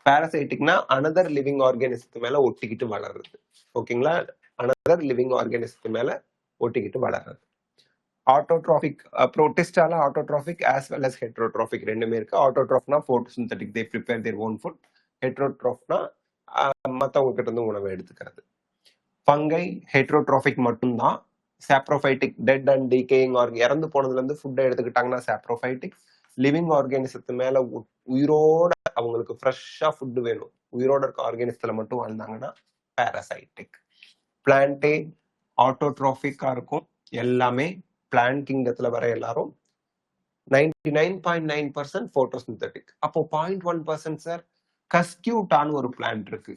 பாராசைட்டிக்னா அனதர் லிவிங் ஆர்கானிசத்து மேல ஒட்டிக்கிட்டு வளர்றது. ஓகேங்களா? அனதர் லிவிங் ஆர்கானிசத்து மேல ஒட்டிக்கிட்டு வளர்றது. ஆட்டோட்ராஃபிக், புரோட்டிஸ்டால autotrophic as well as heterotrophic ரெண்டுமே இருக்கு. ஆட்டோட்ராஃப்னா photosynthetic, they prepare their own food. ஹெட்ரோட்ராஃப்னா மற்றவங்க கிட்ட இருந்து உணவை எடுத்துக்கிறது. ஃபங்கை ஹெட்ரோட்ராஃபிக் மட்டும்தான். சாப்ரோஃபைட்டிக் டெட் அண்ட் டிகேயிங் இறந்து போனதுல இருந்து ஃபுட்டை எடுத்துக்கிட்டாங்கன்னா சாப்ரோஃபைட்டிக். லிவிங் ஆர்கானிசத்து மேல உயிரோட அவங்களுக்கு ஃப்ரெஷ்ஷா ஃபுட் வேணும், உயிரோட இருக்க ஆர்கானிசத்துல மட்டும் வாழ்ந்தாங்கன்னா பாராசைட்டிக். பிளான்டே ஆட்டோட்ராஃபிக்கா இருக்கும். எல்லாமே பிளான்ட் கிங்டத்துல வர எல்லாரும் 99.9% போட்டோசிந்தட்டிக். அப்போ 0.1% சார் கஸ்கியூட்டான்னு ஒரு பிளான்ட் இருக்கு,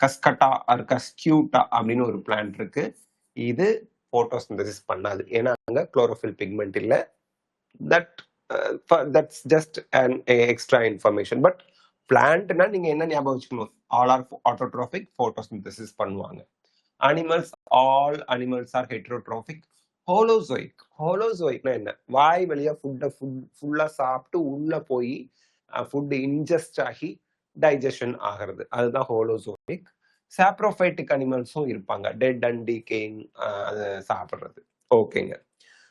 கஸ்கட்டா ஆர் கஸ்கியூட்டா அப்படின்னு ஒரு பிளான்ட் இருக்கு. இது போட்டோசிந்தசிஸ் பண்ணாது, ஏன்னா அங்க குளோரோஃபில் பிக்மெண்ட் இல்ல. That's just an extra information. But பிளான்ட்னா நீங்க என்ன ஞாபகம் வச்சுக்கணும், ஆல் ஆர் ஆட்டோட்ராஃபிக், போட்டோசிந்தசிஸ் பண்ணுவாங்க. Animals, all animals are heterotrophic. Holozoic. ஹோலோசோயிக்னா என்ன, வாய் வழியா ஃபுல்லா சாப்பிட்டு உள்ள போய் ஃபுட் இன்ஜஸ்ட் ஆகி டைஜஷன் ஆகிறது, அதுதான் ஹோலோசோயிக். சாப்ரோஃபைட்டிக் அனிமல்ஸும் இருப்பாங்க, டெட் அண்ட் டிகேயிங் அதை சாப்பிடுறது. ஓகேங்க.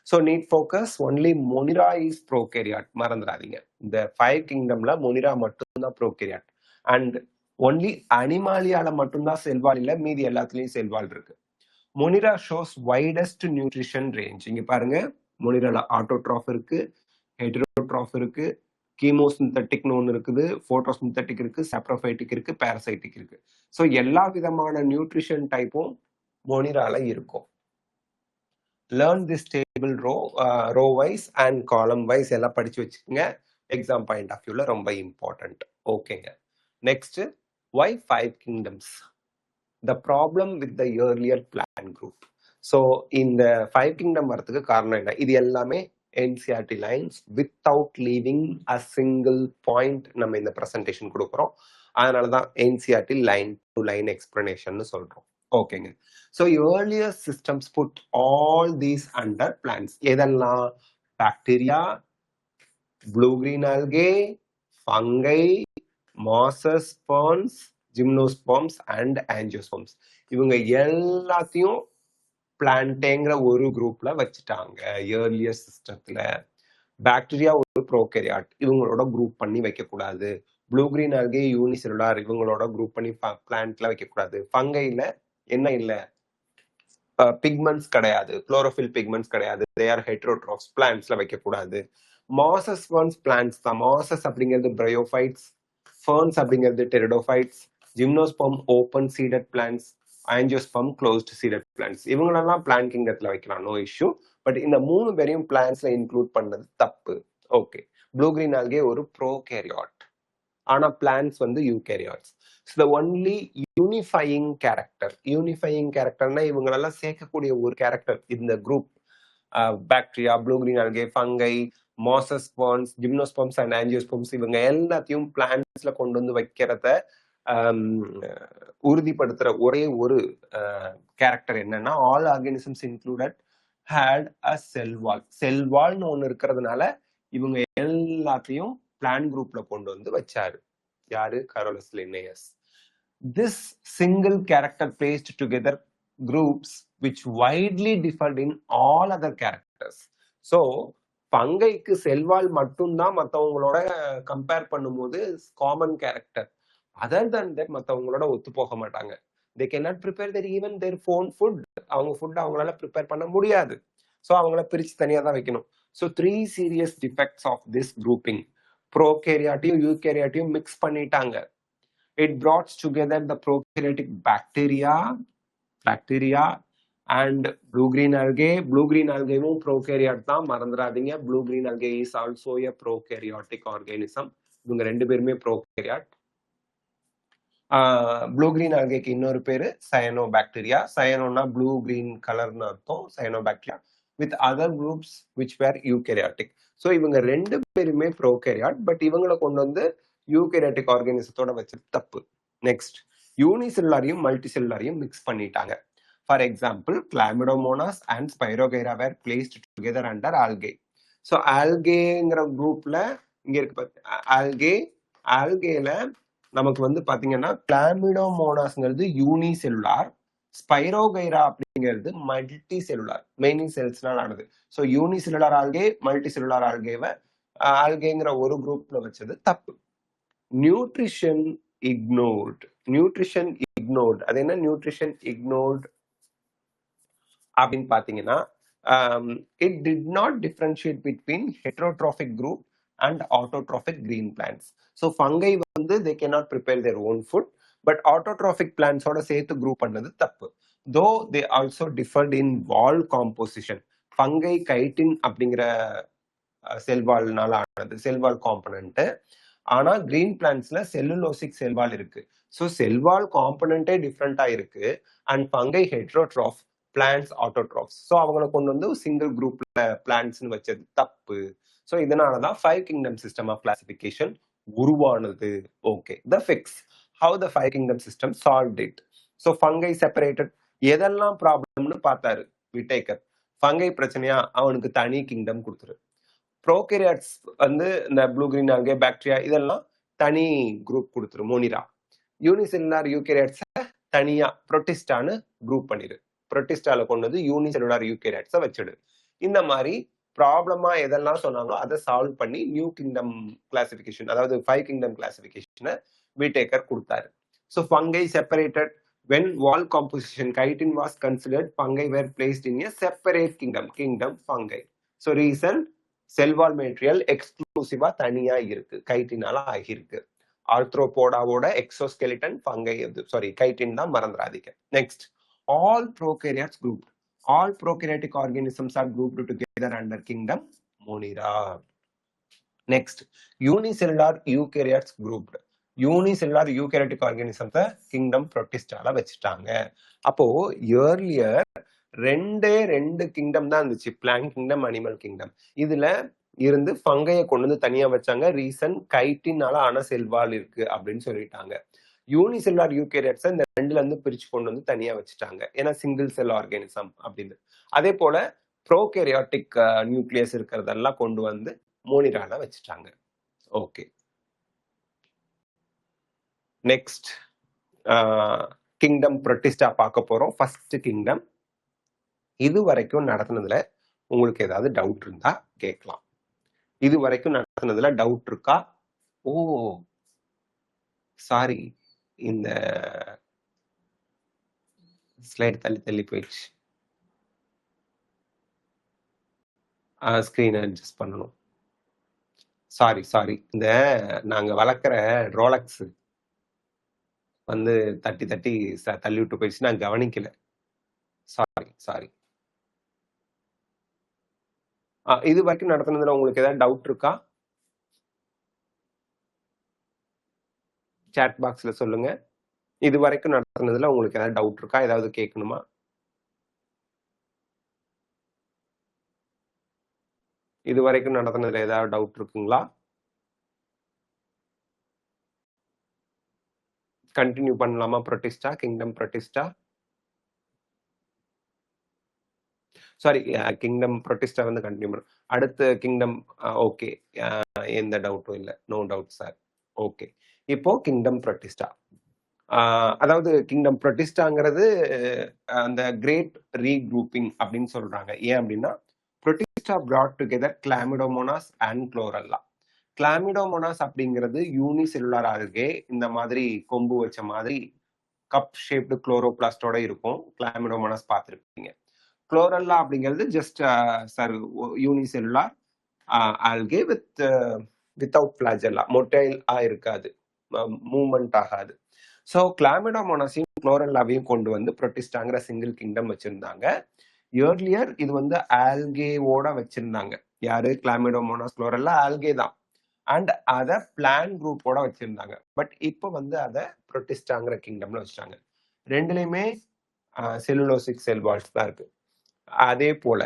So NEET focus, only Monera is prokaryote, மறந்துடாதீங்க. இந்த 5 கிங்டம்ல மொனிரா மட்டும்தான் ப்ரோகேரியாட். அண்ட் ஒன்லி அனிமாலியால மட்டும்தான் செல்வால் இல்ல, மீதி எல்லாத்துலயும் செல்வால் இருக்கு. Monera shows widest nutrition range. இங்க பாருங்க, மொனிரால ஆட்டோட்ராஃப் இருக்கு, ஹெட்ரோட்ராஃப் இருக்கு, கீமோசிந்தட்டிக்னு ஒன்று இருக்குது, போட்டோசிந்தட்டிக் இருக்கு, சாப்ரோஃபைட்டிக் இருக்கு, பாராசைட்டிக் இருக்கு. ஸோ எல்லா விதமான நியூட்ரிஷன் டைப்பும் மொனிரால இருக்கும். Learn this table row wise and column wise எல்லாம் படிச்சு வச்சுக்கோங்க, எக்ஸாம் பாயிண்ட் ஆஃப் வியூல ரொம்ப இம்பார்ட்டன்ட். ஓகேங்க. Next, why 5 kingdoms? The problem with the earlier plan group. So இந்த 5 கிங்டம் வரதுக்கு காரணம் என்ன, இது எல்லாமே NCERT lines without leaving a single point நம்ம இந்த ப்ரெசன்டேஷன் கொடுக்குறோம். அதனாலதான் NCERT line to line explanation சொல்றோம். ஓகேங்க. So earlier systems put all these under plants. எதெல்லாம்? Bacteria, blue green algae, Fungi, mosses, ferns, gymnosperms and angiosperms. இவங்க எல்லாத்தையும் பிளான்டேங்கிற ஒரு குரூப்ல வச்சுட்டாங்க இயர்லியர் சிஸ்டத்துல. பாக்டீரியா ஒரு ப்ரோகேரியாட், இவங்களோட குரூப் பண்ணி வைக்கக்கூடாது. ப்ளூ கிரீன் ஆல்கே யூனிசெல்லுலார், இவங்களோட குரூப் பண்ணி பிளான்ட்ல வைக்கக்கூடாது. ஃபங்கைல என்ன இல்ல, பிக்மெண்ட்ஸ் கிடையாது, குளோரோஃபில் பிக்மெண்ட்ஸ் கிடையாது, தே ஆர் ஹெட்ரோட்ரோப்ஸ், பிளான்ட்ஸ்ல வைக்கக்கூடாது. மாசஸ் ஃபர்ன்ஸ் பிளான்ட்ஸ் தான். மாசஸ் அப்படிங்கிறது பிரயோஃபைட்ஸ், ஃபர்ன்ஸ் அப்படிங்கிறது pteridophytes, gymnosperm open seeded plants, angiosperm closed seeded plants. இவங்களெல்லாம் பிளான்ட் கிங்டத்துல வைக்கலாம், நோ இஷ்யூ. பட் இந்த 3 பேரையும் பிளான்ட்ஸ்ல இன்க்ளூட் பண்ணது தப்பு. ஓகே, ப்ளூ கிரீன் ஆல்கே ஒரு ப்ரோகேரியாட், ஆனா பிளான்ட்ஸ் வந்து யூகேரியாட்ஸ். த ஒன்லி யூனிஃபையிங் கேரக்டர்னா இவங்களெல்லாம் சேர்க்கக்கூடிய ஒரு கேரக்டர் இந்த group, bacteria, blue green algae, Fungi, mosses ஸ்பான்ஸ், ஜிம்னோஸ்பர்ம்ஸ் அண்ட் ஆஞ்சியோஸ்பர்ம்ஸ், இவங்க எல்லாத்தையும் பிளான்ட்ஸ்ல கொண்டு வந்து வைக்கிறத உறுதிப்படுத்துற ஒரே ஒரு கேரக்டர் என்னன்னா, all organisms included had a cell wall. Cell வால்னு ஒண்ணு இருக்கிறதுனால இவங்க எல்லாத்தையும் பிளான்ட் குரூப்ல கொண்டு வந்து வச்சாரு. யாரு? Carolus Linnaeus. This single character placed together groups which widely differed in all other characters. So பங்கைக்கு செல்வால் மட்டும்தான் மற்றவங்களோட கம்பேர் பண்ணும்போது common character. Other than that மற்றவங்களோட ஒத்து போக மாட்டாங்க. They can not prepare their even their own food. அவங்க food அவங்களால ப்ரிப்பேர் பண்ண முடியாது. ஸோ அவங்கள பிரிச்சு தனியாக தான் வைக்கணும். So 3 serious defects of this grouping. ப்ரோகேரியாட்டையும் யூகேரியாட்டையும் மிக்ஸ் பண்ணிட்டாங்க. It brought together the prokaryotic bacteria and blue-green algae. Blue-green algae வும் prokaryote தான், மறந்துடாதீங்க. Blue-green algae is also a prokaryotic organism. இவங்க ரெண்டு பேருமே prokaryote. Blue-green algae இன்னொரு பேரு cyanobacteria. Cyanoனா blue-green கலர்னு அர்த்தம், cyanobacteria, with other groups which were eukaryotic. So இவங்க ரெண்டு பேருமே prokaryote, பட் இவங்களை கொண்டு வந்து யூகேரியாட்டிக் ஆர்கானிசத்தோட வச்சது தப்பு. நெக்ஸ்ட், யூனிசெல்லுலாரையும் மல்டிசெல்லுலாரையும் மிக்ஸ் பண்ணிட்டாங்க. For example, Chlamydomonas and Spirogyra were placed together under algae. So ஆல்கேங்கிற குரூப்ல இங்க இருக்கு ஆல்கேல நமக்கு வந்து பாத்தீங்கன்னா கிளாமிடோமோனாஸ்ங்கிறது யூனிசெல்லுலார், ஸ்பைரோகைரா அப்படிங்கிறது மல்டி செல்லுலார், மெனி செல்ஸ்னால ஆனது. So unicellular algae, multicellular ஆல்கேவை ஆல்கேங்கிற ஒரு குரூப்ல வச்சது தப்பு. Nutrition ignored. அது என்ன நியூட்ரிஷன் இக்னோர்ட் அப்படின்னு பாத்தீங்கன்னா, it did not differentiate between heterotrophic group and autotrophic green plants. So fungi வந்து தே can not prepare their own food, but autotrophic பிளான்ட்ஸோட சேர்த்து குரூப் பண்ணது தப்பு. Though they also differed in wall composition. Fungi chitin அப்படிங்கிற செல்வால்னால ஆனது, cell wall component. ஆனா green பிளான்ட்ஸ்ல செல்லுலோசிக் செல்வால் இருக்கு. ஸோ செல்வால் காம்பனண்டே டிஃப்ரெண்டா இருக்கு. And fungi heterotroph, plants autotrophs. So அவங்களை கொண்டு வந்து சிங்கிள் குரூப்ல பிளான்ட்ஸ்னு வச்சது தப்பு. ஸோ இதனாலதான் 5 கிங்டம் சிஸ்டம் ஆஃப் கிளாசிபிகேஷன் உருவானது. Okay, the fix. How the 5 kingdom system solved it. So fungi separated. எதெல்லாம் ப்ராப்ளம்னு பார்த்தாரு விட்டேக்கர். ஃபங்கை பிரச்சனையா, அவனுக்கு தனி கிங்டம் கொடுத்துரு. ப்ரோகேரியாட்ஸ் வந்து இந்த ப்ளூ கிரீன் ஆல்கே, பாக்டீரியா, இதெல்லாம் தனி குரூப் கொடுத்துரு மோனிரா. யூனிசெல்லுலார் யூகேரியாட்ஸை தனியா புரோட்டிஸ்டான்னு குரூப் பண்ணிடு. புரோட்டிஸ்டால கொண்டு வந்து யூனிசெல்லுலார் யூகேரியாட்ஸை வச்சிடு. இந்த மாதிரி ப்ராப்ளமா எதெல்லாம் சொன்னாங்களோ அதை சால்வ் பண்ணி நியூ கிங்டம் கிளாசிபிகேஷன், அதாவது 5 கிங்டம் கிளாசிபிகேஷனை விட்டேக்கர் கொடுத்தாரு. So fungi separated. when wall composition chitin was considered, fungi were placed in a separate kingdom fungi. So reason, cell wall material எக்ஸ்க்ளூசிவா தனியா இருக்கு, கைட்டினால ஆகியிருக்கு. ஆர்த்ரோபோடாவோட எக்ஸோஸ்கெலிட்டன் ஃபங்கை, சாரி கைட்டின் தான், மறந்துடாதீங்க. Next, all prokaryotes group. All prokaryotic organisms are grouped together under kingdom Monera. Next, unicellular eukaryotes grouped. Unicellular eukaryotic ஆர்கானிசம்ஸை kingdom புரோட்டிஸ்டால வச்சுட்டாங்க. அப்போ இயர்லியர் ரெண்டு கிங்டம் தான் இருந்துச்சு, பிளான்ட் கிங்டம், அனிமல் கிங்டம். இதுல இருந்து ஃபங்கையை கொண்டு வந்து தனியா வச்சாங்க. ரீசன், கைட்டினால ஆன செல்வால் இருக்கு அப்படின்னு சொல்லிட்டாங்க. யூனிசெல்லுலார் யூகேரியாட்ஸை இந்த ரெண்டுல இருந்து பிரிச்சு கொண்டு வந்து தனியா வச்சுட்டாங்க, ஏன்னா சிங்கிள் செல் ஆர்கானிசம் அப்படின்னு. அதே போல ப்ரோகேரியாட்டிக் நியூக்ளியஸ் இருக்கிறதெல்லாம் கொண்டு வந்து மோனிரால வச்சுட்டாங்க. ஓகே, நெக்ஸ்ட், கிங்டம் ப்ரொட்டிஸ்டா பார்க்க போறோம். First kingdom. இது வரைக்கும் நடத்துனதுல உங்களுக்கு ஏதாவது டவுட் இருந்தா கேட்கலாம். இது வரைக்கும் நடத்துனதுல டவுட் இருக்கா? ஓ சாரி, இந்த ஸ்லைட் தள்ளி தள்ளி போயிடுச்சு. ஸ்க்ரீனை அட்ஜஸ்ட் பண்ணணும். சாரி, இந்த நாங்க வளர்க்குற ரோலக்ஸ் வந்து தட்டி தட்டி தள்ளி விட்டு போயிடுச்சு, நான் கவனிக்கல. சாரி. இது வரைக்கும் நடத்துனதுல உங்களுக்கு ஏதாவது டவுட் இருக்கா? சாட் பாக்ஸ்ல சொல்லுங்க. இது வரைக்கும் நடத்துனதுல உங்களுக்கு ஏதாவது டவுட் இருக்கா? ஏதாவது கேட்கணுமா? இது வரைக்கும் நடத்துனதுல ஏதாவது டவுட் இருக்குங்களா? கண்டினியூ பண்ணலாமா? Protista, kingdom Protista? Sorry, kingdom Protista வந்து கண்டினியூ பண்ணும். அடுத்த கிங்டம் ஓகே, எந்த டவுட்டும் இல்லை. No doubt sir. ஓகே, இப்போ கிங்டம் ப்ரொட்டிஸ்டா. அதாவது கிங்டம் ப்ரொட்டிஸ்டாங்கிறது அந்த கிரேட் ரீக்ரூப்பிங் அப்படின்னு சொல்றாங்க. ஏன் அப்படின்னா Protista brought together Chlamydomonas and Chlorella. Chlamydomonas அப்படிங்கிறது யூனிசெல்லுலார் ஆல்கே, இந்த மாதிரி கொம்பு வச்ச மாதிரி கப் ஷேப்டு குளோரோபிளாஸ்டோட இருக்கும். கிளாமிடோமோனாஸ் பார்த்துருப்பீங்க. குளோரெல்லா அப்படிங்கிறது just sir unicellular algae without flagella, motile இருக்காது, மூவ்மெண்ட் ஆகாது. ஸோ கிளாமிடோமோனாஸையும் குளோரெல்லாவையும் கொண்டு வந்து ப்ரொட்டிஸ்டாங்கிற சிங்கிள் கிங்டம் வச்சிருந்தாங்க. ஏர்லியர் இது வந்து ஆல்கேவோட வச்சிருந்தாங்க. யாரு? கிளாமிடோமோனாஸ், குளோரெல்லா ஆல்கே தான். அண்ட் அதை பிளான் குரூப்போட வச்சிருந்தாங்க. பட் இப்போ வந்து அதை ப்ரொட்டிஸ்டாங்கிற கிங்டம்ல வச்சுட்டாங்க. ரெண்டுலையுமே செல்லுலோசிக் செல் வால்ஸ் தான் இருக்கு. அதே போல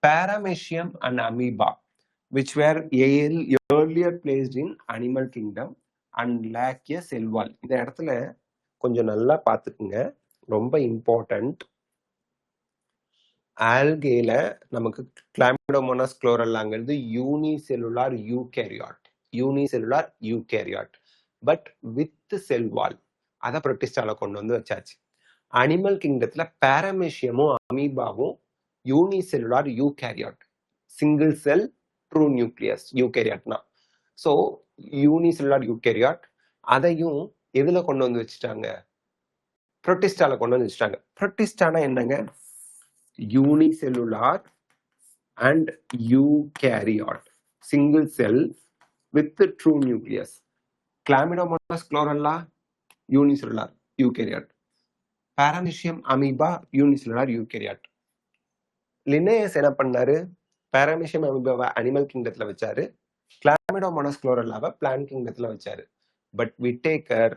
Paramecium and amoeba which were earlier placed in animal kingdom and lack a cell wall. இந்த இடத்துல கொஞ்சம் நல்லா பார்த்துக்குங்க, ரொம்ப இம்பார்ட்டன்ட். ஆல்கேல நமக்கு கிளாமிடோமோனாஸ் குளோரெல்லாங்கிறது unicellular eukaryote, but with cell wall. அதை ப்ரொட்டிஸ்டால கொண்டு வந்து வச்சாச்சு. அனிமல் கிங்டத்துல பாராமெஷியமும் அமீபாவும் unicellular eukaryote, single cell true nucleus யூகேரியாட்னா. ஸோ யூனிசெல்லுலார் யூகேரியாட் அதையும் எதுல கொண்டு வந்து வச்சுட்டாங்க? ப்ரொட்டிஸ்டால கொண்டு வந்து வச்சுட்டாங்க. ப்ரொட்டிஸ்டானா என்னங்க? Unicellular and eukaryote, single cell with true nucleus. Chlamydomonas Chlorella unicellular eukaryote, Paramecium amoeba unicellular eukaryote. Linnaeus என்ன பண்ணாரு? பாராமெஷியம் அமீபாவை அனிமல் கிங்டத்துல வச்சாரு, கிளாமிடோமோனாஸ் குளோரெல்லாவை பிளான்ட் கிங்டத்துல வச்சாரு. பட் விட்டேக்கர்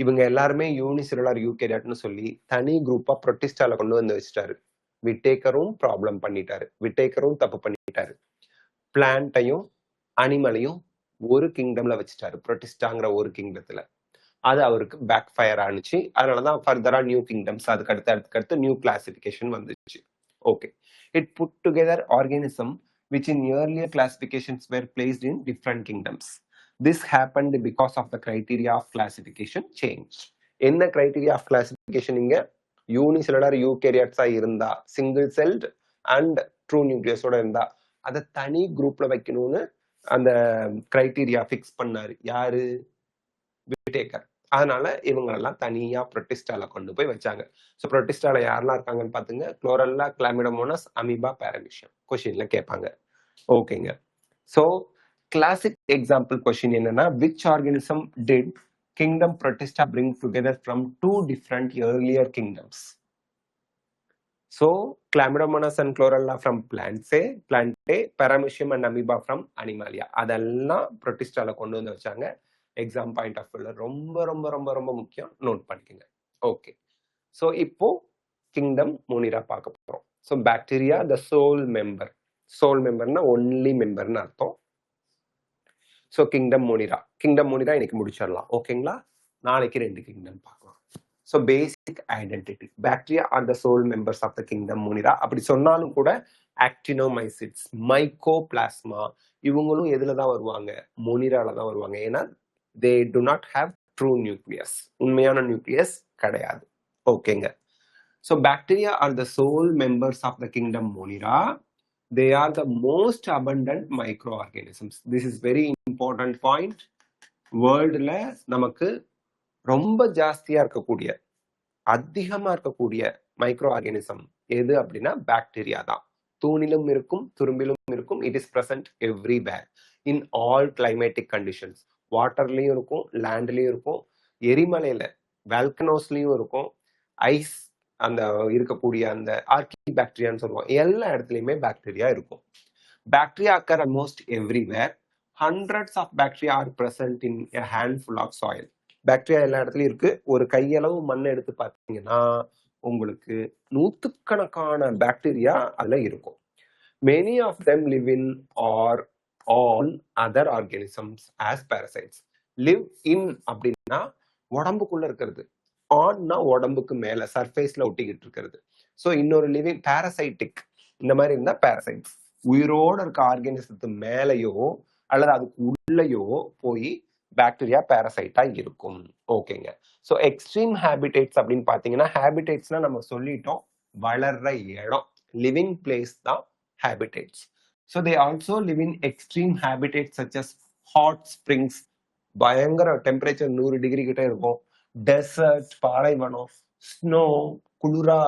இவங்க எல்லாருமே யூனிசெல்லுலார் யூகேரியாட்னு சொல்லி தனி குரூப்பா ப்ரொட்டிஸ்டால கொண்டு வந்து வச்சுட்டாரு. விட்டேக்கரும் ப்ராப்ளம் பண்ணிட்டாரு, விட்டேக்கரும் தப்பு பண்ணிட்டாரு. பிளான்ட்டையும் அனிமலையும் ஒரு கிங்டம்ல வச்சுட்டாரு, ப்ரொட்டிஸ்டாங்கிற ஒரு கிங்டத்துல. அது அவருக்கு பேக் ஃபயர் ஆனிச்சு. அதனாலதான் ஃபர்தரா நியூ கிங்டம்ஸ், அதுக்கு அடுத்து நியூ கிளாசிபிகேஷன் வந்துச்சு. Okay, it put together organism which in earlier classifications were placed in different kingdoms. This happened because of the criteria of classification change. என்ன criteria of classification? இங்க unicellular யூகேரியாட்ஸா இருந்தா, single celled and true நியூக்ளியஸோட இருந்தா அதை தனி குரூப்ல வைக்கணும்னு அந்த criteria fix பண்ணாரு. யாரு? விட்டேக்கர். அதனால இவங்களெல்லாம் தனியா ப்ரொட்டிஸ்டால கொண்டு போய் வச்சாங்க. ஸோ ப்ரொட்டிஸ்டால யாரெல்லாம் இருக்காங்கன்னு பாத்துங்க. Chlorella, Chlamydomonas, amoeba, Paramecium. கொஸ்டின்ல கேட்பாங்க. ஓகேங்க. ஸோ கிளாசிக் எக்ஸாம்பிள் கொஸ்டின் என்னன்னா, which organism did kingdom Protista bring together from 2 different earlier kingdoms? So Chlamydomonas and Chlorella from plante, Paramecium and Amoeba from Animalia. அதெல்லாம் ப்ரொட்டிஸ்டால கொண்டு வந்து வச்சாங்க. எக்ஸாம் பாயிண்ட் ஆஃப் வியூல ரொம்ப ரொம்ப ரொம்ப ரொம்ப முக்கியம், நோட் பண்ணிக்கங்க. ஓகே, ஸோ இப்போ கிங்டம் மோனிரா பார்க்க போறோம். ஸோ பாக்டீரியா த சோல் மெம்பர்னா ஒன்லி மெம்பர்னு அர்த்தம். ஸோ கிங்டம் மோனிரா இன்னைக்கு முடிச்சிடலாம். ஓகேங்களா? நாளைக்கு 2 கிங்டம் பார்க்கலாம். So basic identity, bacteria are the sole members of the kingdom Monera. அப்படி சொன்னாலும் கூட ஆக்டினோமைசிட்ஸ், மைக்கோபிளாஸ்மா இவங்களும் எதுல தான் வருவாங்க? மோனிரால தான் வருவாங்க. ஏன்னா they do not have true nucleus, உண்மையான நியூக்ளியஸ் கிடையாது. ஓகேங்க. So bacteria are the sole members of the kingdom Monera. They are the most abundant microorganisms. This is very important point. வேர்ல்டுல நமக்கு ரொம்ப ஜாஸ்தியா இருக்கக்கூடிய அதிகமா இருக்கக்கூடிய மைக்ரோ ஆர்கானிசம் எது அப்படின்னா பாக்டீரியா தான். தூணிலும் இருக்கும், துரும்பிலும் இருக்கும். It is present everywhere in all climatic conditions. வாட்டர்லயும் இருக்கும், லேண்ட்லயும் இருக்கும், எரிமலையில வால்கனோஸ்லயும் இருக்கும், ஐஸ் அந்த இருக்கக்கூடிய அந்த ஆர்கி பாக்டீரியான்னு சொல்லுவோம், எல்லா இடத்துலயுமே பாக்டீரியா இருக்கும். Bacteria occur almost everywhere. Hundreds of bacteria are present in a handful of soil. Bacteria எல்லா இடத்துலயும் இருக்கு. ஒரு கையளவு மண் எடுத்து பார்த்தீங்கன்னா உங்களுக்கு நூற்றுக்கணக்கான பாக்டீரியா அதுல இருக்கும். Many of them live in or on other organisms as parasites. Live in அப்படின்னா உடம்புக்குள்ள இருக்கிறது, ஆன்னா உடம்புக்கு மேல சர்ஃபேஸ்ல ஒட்டிக்கிட்டு இருக்கிறது. ஸோ இன்னொரு லிவிங் பாரசைட்டிக் இந்த மாதிரி இருந்தா பாரசைட்ஸ். உயிரோட இருக்க ஆர்கானிசத்து மேலேயோ அல்லது அதுக்கு உள்ளேயோ போய் பாக்டீரியா பாரசைட்டா இருக்கும். ஓகேங்க. ஸோ எக்ஸ்ட்ரீம் ஹேபிடேட்ஸ் அப்படின்னு பாத்தீங்கன்னா, ஹேபிடேட்ஸ்னா நம்ம சொல்லிட்டோம், வளர்ற இடம், லிவிங் பிளேஸ் தான் habitats. So they also live in extreme habitats such as hot springs, பயங்கர டெம்பரேச்சர் 100 டிகிரி கிட்ட இருக்கும், டெசர்ட் பாலைவனம், ஸ்னோ குளிரா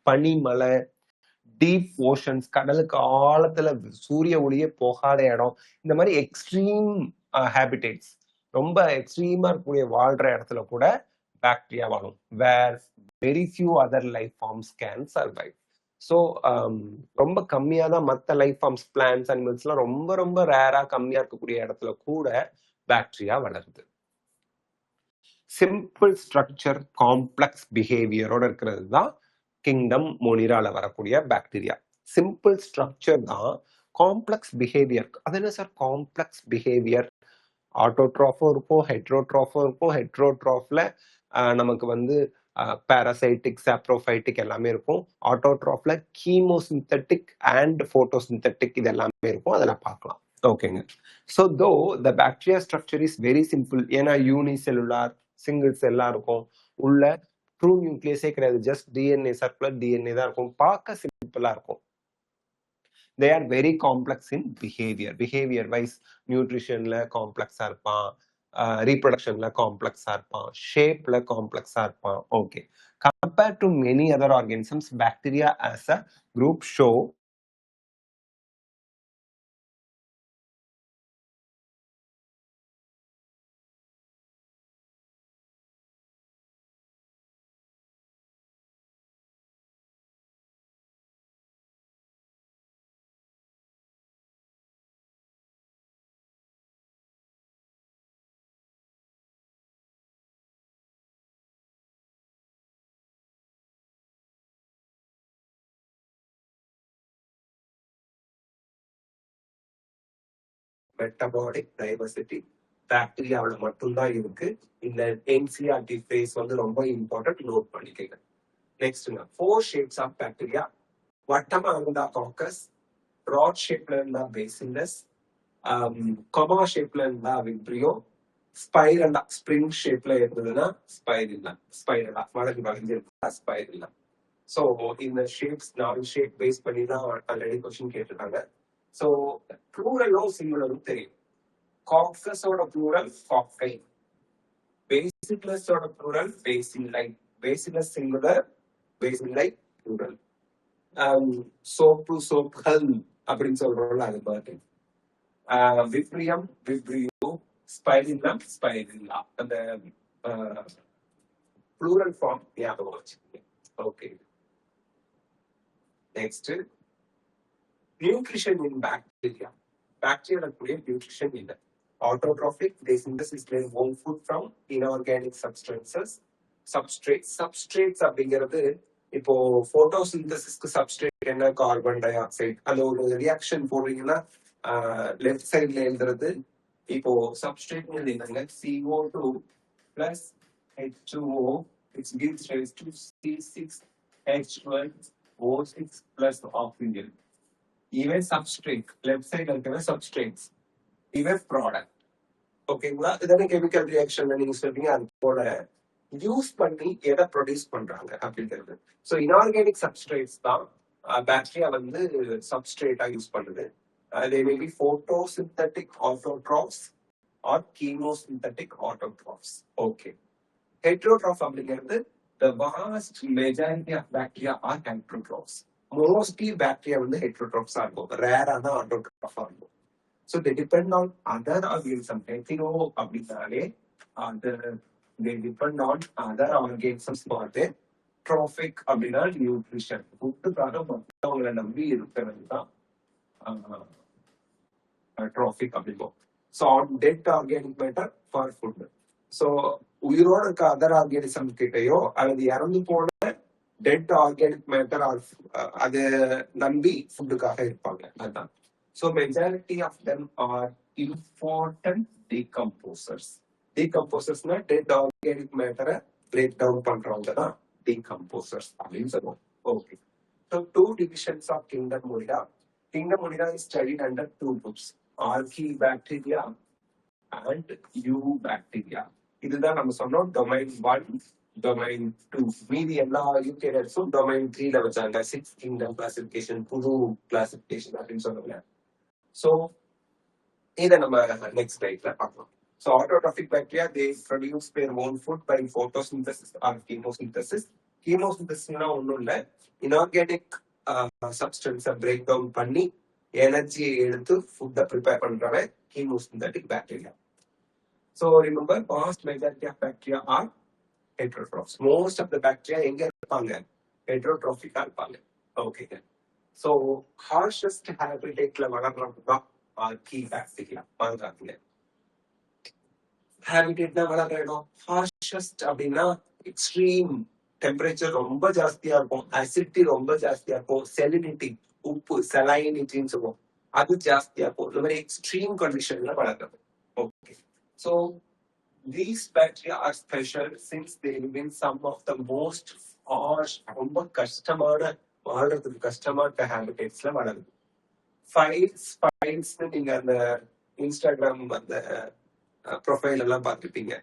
பனிமலை, டீப் ஓஷன்ஸ் கடலுக்கு ஆழத்துல சூரிய ஒளியே போகாத இடம், இந்த மாதிரி எக்ஸ்ட்ரீம் ஹேபிடேட்ஸ், ரொம்ப எக்ஸ்ட்ரீமா இருக்கக்கூடிய வாழ்ற இடத்துல கூட பாக்டீரியா வாழும். Where very few other life forms can survive. So ரொம்ப கம்மியா தான் மற்ற லைஃப் ஃபார்ம்ஸ், பிளான்ஸ், அனிமல்ஸ்லாம் ரொம்ப ரொம்ப ரேரா கம்மியா இருக்கக்கூடிய இடத்துல கூட பாக்டீரியா வளருது. சிம்பிள் ஸ்ட்ரக்சர் காம்ப்ளெக்ஸ் பிஹேவியரோட இருக்கிறது தான் கிங்டம் மோனிரால வரக்கூடிய பாக்டீரியா. சிம்பிள் ஸ்ட்ரக்சர் தான், காம்ப்ளெக்ஸ் பிஹேவியர். அது என்ன சார் காம்ப்ளெக்ஸ் பிஹேவியர்? ஆட்டோட்ராஃபும் இருக்கும், ஹெட்ரோட்ராஃபும் இருக்கும். ஹெட்ரோட்ராஃப்ல நமக்கு வந்து பாராசைட்டிக், சாப்ரோஃபைட்டிக் எல்லாமே இருக்கும். ஆட்டோட்ராஃப்ல கீமோசிந்தட்டிக் அண்ட் போட்டோசிந்தட்டிக் இது எல்லாமே இருக்கும், அதெல்லாம் பார்க்கலாம். ஓகேங்க. ஸோ தோ த bacteria structure is very simple. ஏன்னா யூனிசெல்லுலார், சிங்கிள் செல்லா இருக்கும், உள்ள ட்ரூ நியூக்ளியஸே கிடையாது, ஜஸ்ட் டிஎன்ஏ, சர்க்குலர் டிஎன்ஏ தான் இருக்கும், பார்க்க சிம்பிளா இருக்கும். They are very complex in behavior. Behavior wise நியூட்ரிஷன்ல காம்ப்ளெக்ஸா இருப்பான், ரீப்ரொடக்ஷன்ல காம்ப்ளெக்ஸா இருப்பான், ஷேப்ல காம்ப்ளெக்ஸா இருப்பான். Okay. Compared to many other organisms, bacteria as a group show metabolic diversity பாக்டீரியாவில் மட்டும்தான் இருக்கு. இந்த என்சிஆர்டி ஃபேஸ் வந்து ரொம்ப இம்பார்ட்டன்ட், நோட் பண்ணிக்கங்க. நெக்ஸ்ட்ங்க, 4 ஷேப்ஸ் ஆஃப் பாக்டீரியா. வட்டமா இருந்தா காக்கஸ், ராட் ஷேப்ல இருந்தா பேசிலஸ், கொமா ஷேப்ல இருந்தா விப்ரியோ, ஸ்பைரலா ஸ்ப்ரிங் ஷேப்ல இருந்ததுன்னா ஸ்பைரில்லா, ஸ்பைரலா வளைஞ்சு வளைஞ்சு இருந்தா ஸ்பைரில்லா. ஸோ இந்த ஷேப்ஸ் 4 ஷேப் பேஸ் பண்ணி தான் ஆல்ரெடி கொஸ்டின் கேட்டிருக்காங்க. ஸோ ப்ளூரலும் சிங்குலரும் தெரியும். காக்கஸோட ப்ளூரல் காக்கை, பேசிலஸோட plural bacilli, bacillus singular, bacilli plural. Soap சோப்புகள் அப்படின்னு சொல்றோம்ல, அது மாதிரி. விப்ரியம் விப்ரியோ, ஸ்பைரில்லம் ஸ்பைரில்லா, அந்த ப்ளூரல் ஃபார்ம் ஞாபகம் வச்சுக்கோங்க. Okay. Next, nutrition in bacteria. பாக்டீரியால கூடிய நியூட்ரிஷன் இல்லை. Autotrophic, they synthesize their own food from inorganic substances. Substrates அப்படிங்கிறது இப்போ போட்டோசிந்தசிஸ்க்கு சப்ஸ்ட்ரேட் என்ன, கார்பன் டை ஆக்சைடு. அந்த ஒரு ரியாக்ஷன் போடுறீங்கன்னா லெஃப்ட் சைட்ல எழுதுறது, இப்போ சப்ஸ்ட்ரேட் என்னங்க, CO2 plus H2O, which gives rise to C6H12O6 plus oxygen. Even substrate, left side இருக்கிற substrates, even product. ஓகேங்களா? இதான கெமிக்கல் ரியாக்ஷன் நீங்க சொல்றீங்க, அது போல யூஸ் பண்ணி எதை ப்ரொடியூஸ் பண்றாங்க அப்படிங்கிறது. ஸோ இன்ஆர்கானிக் சப்ஸ்ட்ரேட்ஸ் தான் பாக்டீரியா வந்து சப்ஸ்ட்ரேட்டா யூஸ் பண்ணுது. they may be photosynthetic autotrophs or chemosynthetic autotrophs. Okay. Heterotroph அப்படிங்கிறது the vast majority of bacteria are heterotrophs. Mostly bacteria வந்து heterotrophs ஆ இருக்கும், ரேரான autotroph ஆ இருக்கும். So they depend on other organisms. Hetero அப்படின்னாலே they depend on other organisms for their trophic அப்படின்னா nutrition. ஃபுட்டுக்காக மற்றவங்களை நம்பி இருக்கிறது தான் trophic அப்படிம்போம். So on dead organic matter for food. So உயிரோட இருக்க அதர் ஆர்கானிசம் கிட்டயோ அல்லது இறந்து போன டெட் ஆர்கானிக் மேட்டர் அது நம்பி ஃபுட்டுக்காக இருப்பாங்க. அதுதான். So majority of them are important decomposers. Decomposersனா dead organic matter break down பண்றவங்க தான் decomposers அப்படின்னு சொல்லுவோம். Okay. So two divisions of kingdom Monida. Kingdom Monida is studied under two groups, Archaebacteria and Eubacteria. இதுதான் நம்ம சொன்னோம் domain 1, domain 2. மீதி எல்லா யூகேரியட்ஸும் domain 3ல வச்சாங்க. 6 kingdom classification, புது classification அப்படின்னு சொல்லுவாங்க. So இதை நம்ம next slideல பார்க்கலாம். So autotrophic bacteria, they produce their own food by photosynthesis or chemosynthesis. Chemosynthesisனா ஒன்றும் இல்லை, இன்ஆர்கானிக் சப்ஸ்டன்ஸை பிரேக் டவுன் பண்ணி எனர்ஜியை எடுத்து ஃபுட்டை prepare பண்றவ chemosynthetic bacteria. So remember, vast majority of bacteria are heterotrophs. Most of the bacteria எங்க இருப்பாங்க? Heterotrophic இருப்பாங்க. Okay. So harshest habitatல வளர்றவங்க தான் Archaebacteria. பாருங்க, habitatனா வளர்ற இடம் harshest அப்படின்னா எக்ஸ்ட்ரீம் டெம்பரேச்சர் ரொம்ப ஜாஸ்தியா இருக்கும், அசிடிட்டி ரொம்ப ஜாஸ்தியா இருக்கும், salinity உப்பு salinity சொல்லுவோம், அது ஜாஸ்தியா இருக்கும். இந்த மாதிரி எக்ஸ்ட்ரீம் கண்டிஷன்ல வளர்றது. Okay. So these bacteria are special since they live in some of the most harsh, ரொம்ப கஷ்டமான வாழ்றதுக்கு கஷ்டமான ஹேபிடேட்ஸ்ல வளருது. ஃபைல்ஸ் நீங்க அந்த இன்ஸ்டாகிராம் அந்த ப்ரொஃபைல் எல்லாம் பார்த்துருப்பீங்க.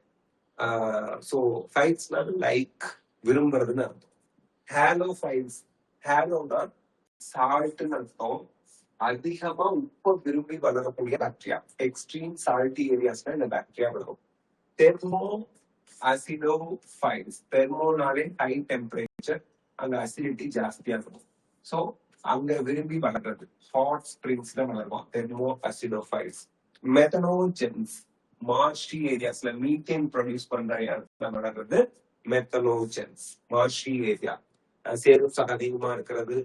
ஸோ ஃபைல்ஸ்னா லைக் விரும்புறதுன்னு அர்த்தம். ஹேலோ ஃபைல்ஸ், ஹேலோனா சால்ட்னு அர்த்தம். அதிகமா உப்பு விரும்பி வளரக்கூடிய பாக்டீரியா, எக்ஸ்ட்ரீம் சால்ட்டி ஏரியாஸ்ல இந்த பாக்டீரியா வளரும். தெர்மோ அசிடோ ஃபைல்ஸ், தெர்மோனாலே ஹை டெம்பரேச்சர், அங்க அசிடிட்டி ஜாஸ்தியா இருக்கும். ஸோ அங்க விரும்பி வளர்றது ஹாட் ஸ்பிரிங்ஸ்ல வளருவோம் thermoacidophiles. Methanogens, marshy ஏரியாஸ்ல மீத்தேன் ப்ரொடியூஸ் பண்ற இடத்துல வளர்றது மெத்தனோஜென்ஸ். மார்ஷி ஏரியா, சேரும் அதிகமா இருக்கிறது,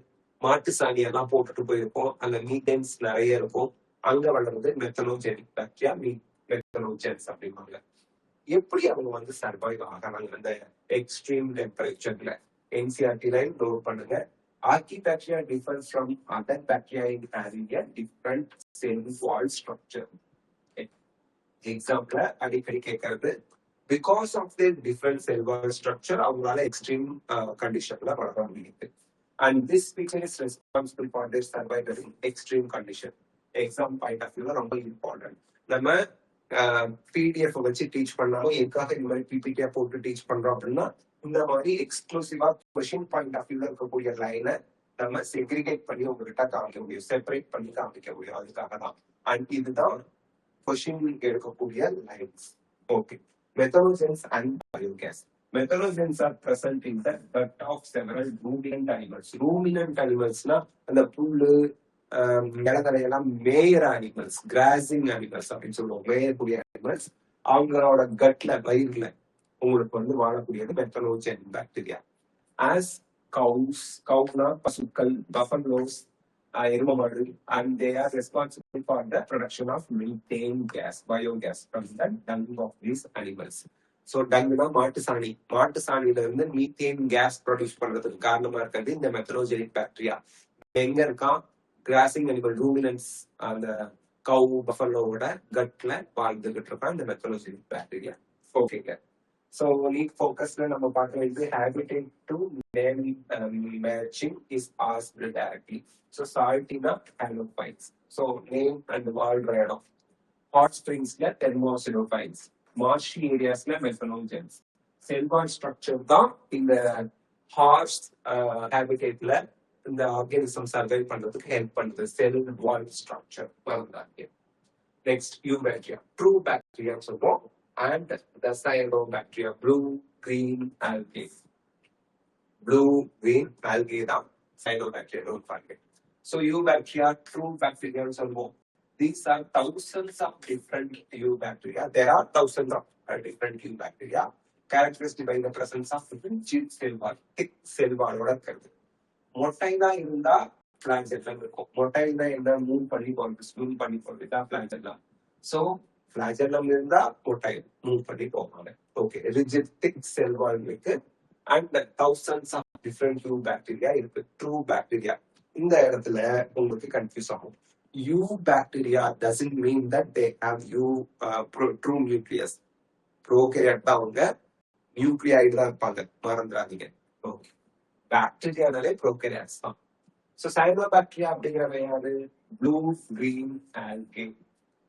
மாட்டு சாணி எல்லாம் போட்டுட்டு போயிருப்போம், அங்க மீத்தேன்ஸ் நிறைய இருக்கும், அங்க வளர்றது மெத்தனோஜெனிக் பாக்டீரியா, மெத்தனோஜென்ஸ் அப்படிம்பாங்க. எப்படி அவங்க வந்து சர்வைவ் ஆகிறாங்க அந்த எக்ஸ்ட்ரீம் டெம்பரேச்சர்ல? என்சிஆர்டி லைன் நோட் பண்ணுங்க. Archaebacteria differs from other bacteria in having a different cell wall structure. Example அடிக்கடி கேட்கறது, because of their different cell wall structure அவங்களால எக்ஸ்ட்ரீம் கண்டிஷன்ல வளர முடியுது. And this feature is responsible for their survival in extreme condition. Exam point of வியூல ரொம்ப important. நம்ம PDF வச்சு டீச் பண்ணாலும் எதுக்காக இந்த மாதிரி பிபிடியா போட்டு டீச் பண்றோம் அப்படின்னா, இந்த மாதிரி எக்ஸ்க்ளூசிவா கொஷின் பாயிண்ட் ஆஃப் வியூல இருக்கக்கூடிய லைனை நம்ம செக்ரிகேட் பண்ணி உங்ககிட்ட காமிக்க முடியும், செப்பரேட் பண்ணி காமிக்க முடியும். அதுக்காக தான். அண்ட் இதுதான் கொஷின் எடுக்கக்கூடிய lines. Okay. Methanogens and biogas. Methanogens are present in the gut of several ruminant animals. Ruminant animalsனா அந்த புல்லு இலதலையெல்லாம் மேயற அனிமல்ஸ், கிராசிங் அனிமல்ஸ் அப்படின்னு சொல்லுவோம். மேயக்கூடிய அனிமல்ஸ் அவங்களோட கட்ல, வயிறுல உங்களுக்கு வந்து வாழக்கூடியது மெத்தனோஜென் பாக்டீரியா. ஆஸ் கவுஸ், கவுனா பசுக்கள், பஃபலோஸ், எரும மாடு, and they are responsible for the production of methane gas, biogas from the dung of these animals. So டங்குனா மாட்டு சாணி, மாட்டு சாணியில இருந்து மீத்தேன் கேஸ் ப்ரொடியூஸ் பண்றதுக்கு காரணமா இருக்கிறது இந்த மெத்தனோஜெனிக் பாக்டீரியா. எங்க இருக்கா? கிராசிங் அனிமல், ரூமினன்ஸ், அந்த கவு பஃபலோவோட கட்ல வாழ்ந்துகிட்டு இருக்கா இந்த மெத்தனோஜெனிக் பாக்டீரியா. ஓகேங்க. So lead focusல நம்ம பார்க்க வேண்டியது habitat to name matching is asked directly. So saltina halophytes. So name and வாழ்ற இடம். Hot springsல thermoacidophytes. Marshy areasல methanogens. செல் வால் ஸ்ட்ரக்சர் தான் இந்த ஹார்ஸ் ஹேபிடேட்ல இந்த ஆர்கானிசம் சர்வை பண்றதுக்கு ஹெல்ப் பண்ணுது. செல் wall structure மறந்தாங்க. Next யூபேக்டீரியா, true bacteria சொல்றோம். And the cyanobacteria, blue green algae. Blue green algae தான் cyanobacteria பாருங்க. So eubacteria, true bacteria சொல்லுவோம். These are thousands of different eubacteria. There are thousands of different eubacteria characteristic by the presence of thick cell wall. thick cell wall ஓட இருக்கிறது. மொட்டைனா இருந்தா flagellum இருக்கும். மொட்டைனா என்ன move பண்ணி போகுது, ஸ்விம் பண்ணி போகுது தான் flagellum. So flagellum இருந்தா மொட்டை மூவ் பண்ணி போவாங்க. Okay, rigid thick cell wall இருக்கு. And the thousands of different eubacteria இருக்கு. True bacteria. இந்த இடத்துல உங்களுக்கு கன்ஃபியூஸ் ஆகும். Eubacteria doesn't mean that they have true nucleus. Prokaryote அவங்க நியூக்ளியாய்டு தான் இருப்பாங்க, மறந்துடாதீங்க. ஓகே, பாக்டீரியானாலே ப்ரோகேரியாட்ஸ் தான். ஸோ சயனோபாக்டீரியா அப்படிங்கிறவங்க யாரு? Blue green algae.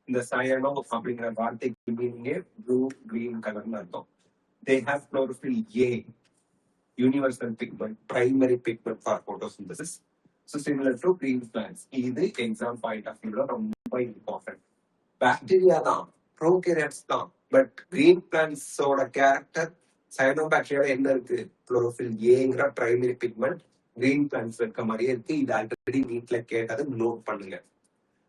இந்த சயனோ அப்படிங்கிற வார்த்தைக்கு மீனிங்கே ப்ளூ கிரீன் கலர்னு அர்த்தம். They have chlorophyll A, universal pigment, primary pigment for photosynthesis. So similar to green plants. இது exam point of view ரொம்ப important. பாக்டீரியா தான், ப்ரோகேரியாட்ஸ் தான். பட் கிரீன் பிளான்ட்ஸோட கேரக்டர் சயனோபாக்டீரியா என்ன இருக்கு? குளோரோஃபில் ஏங்கிற பிரைமரி பிக்மெண்ட் கிரீன் பிளான்ட்ஸ் இருக்க மாதிரியே இருக்கு. இது ஆல்ரெடி நீட்ல கேட்டது, நோட் பண்ணுங்க.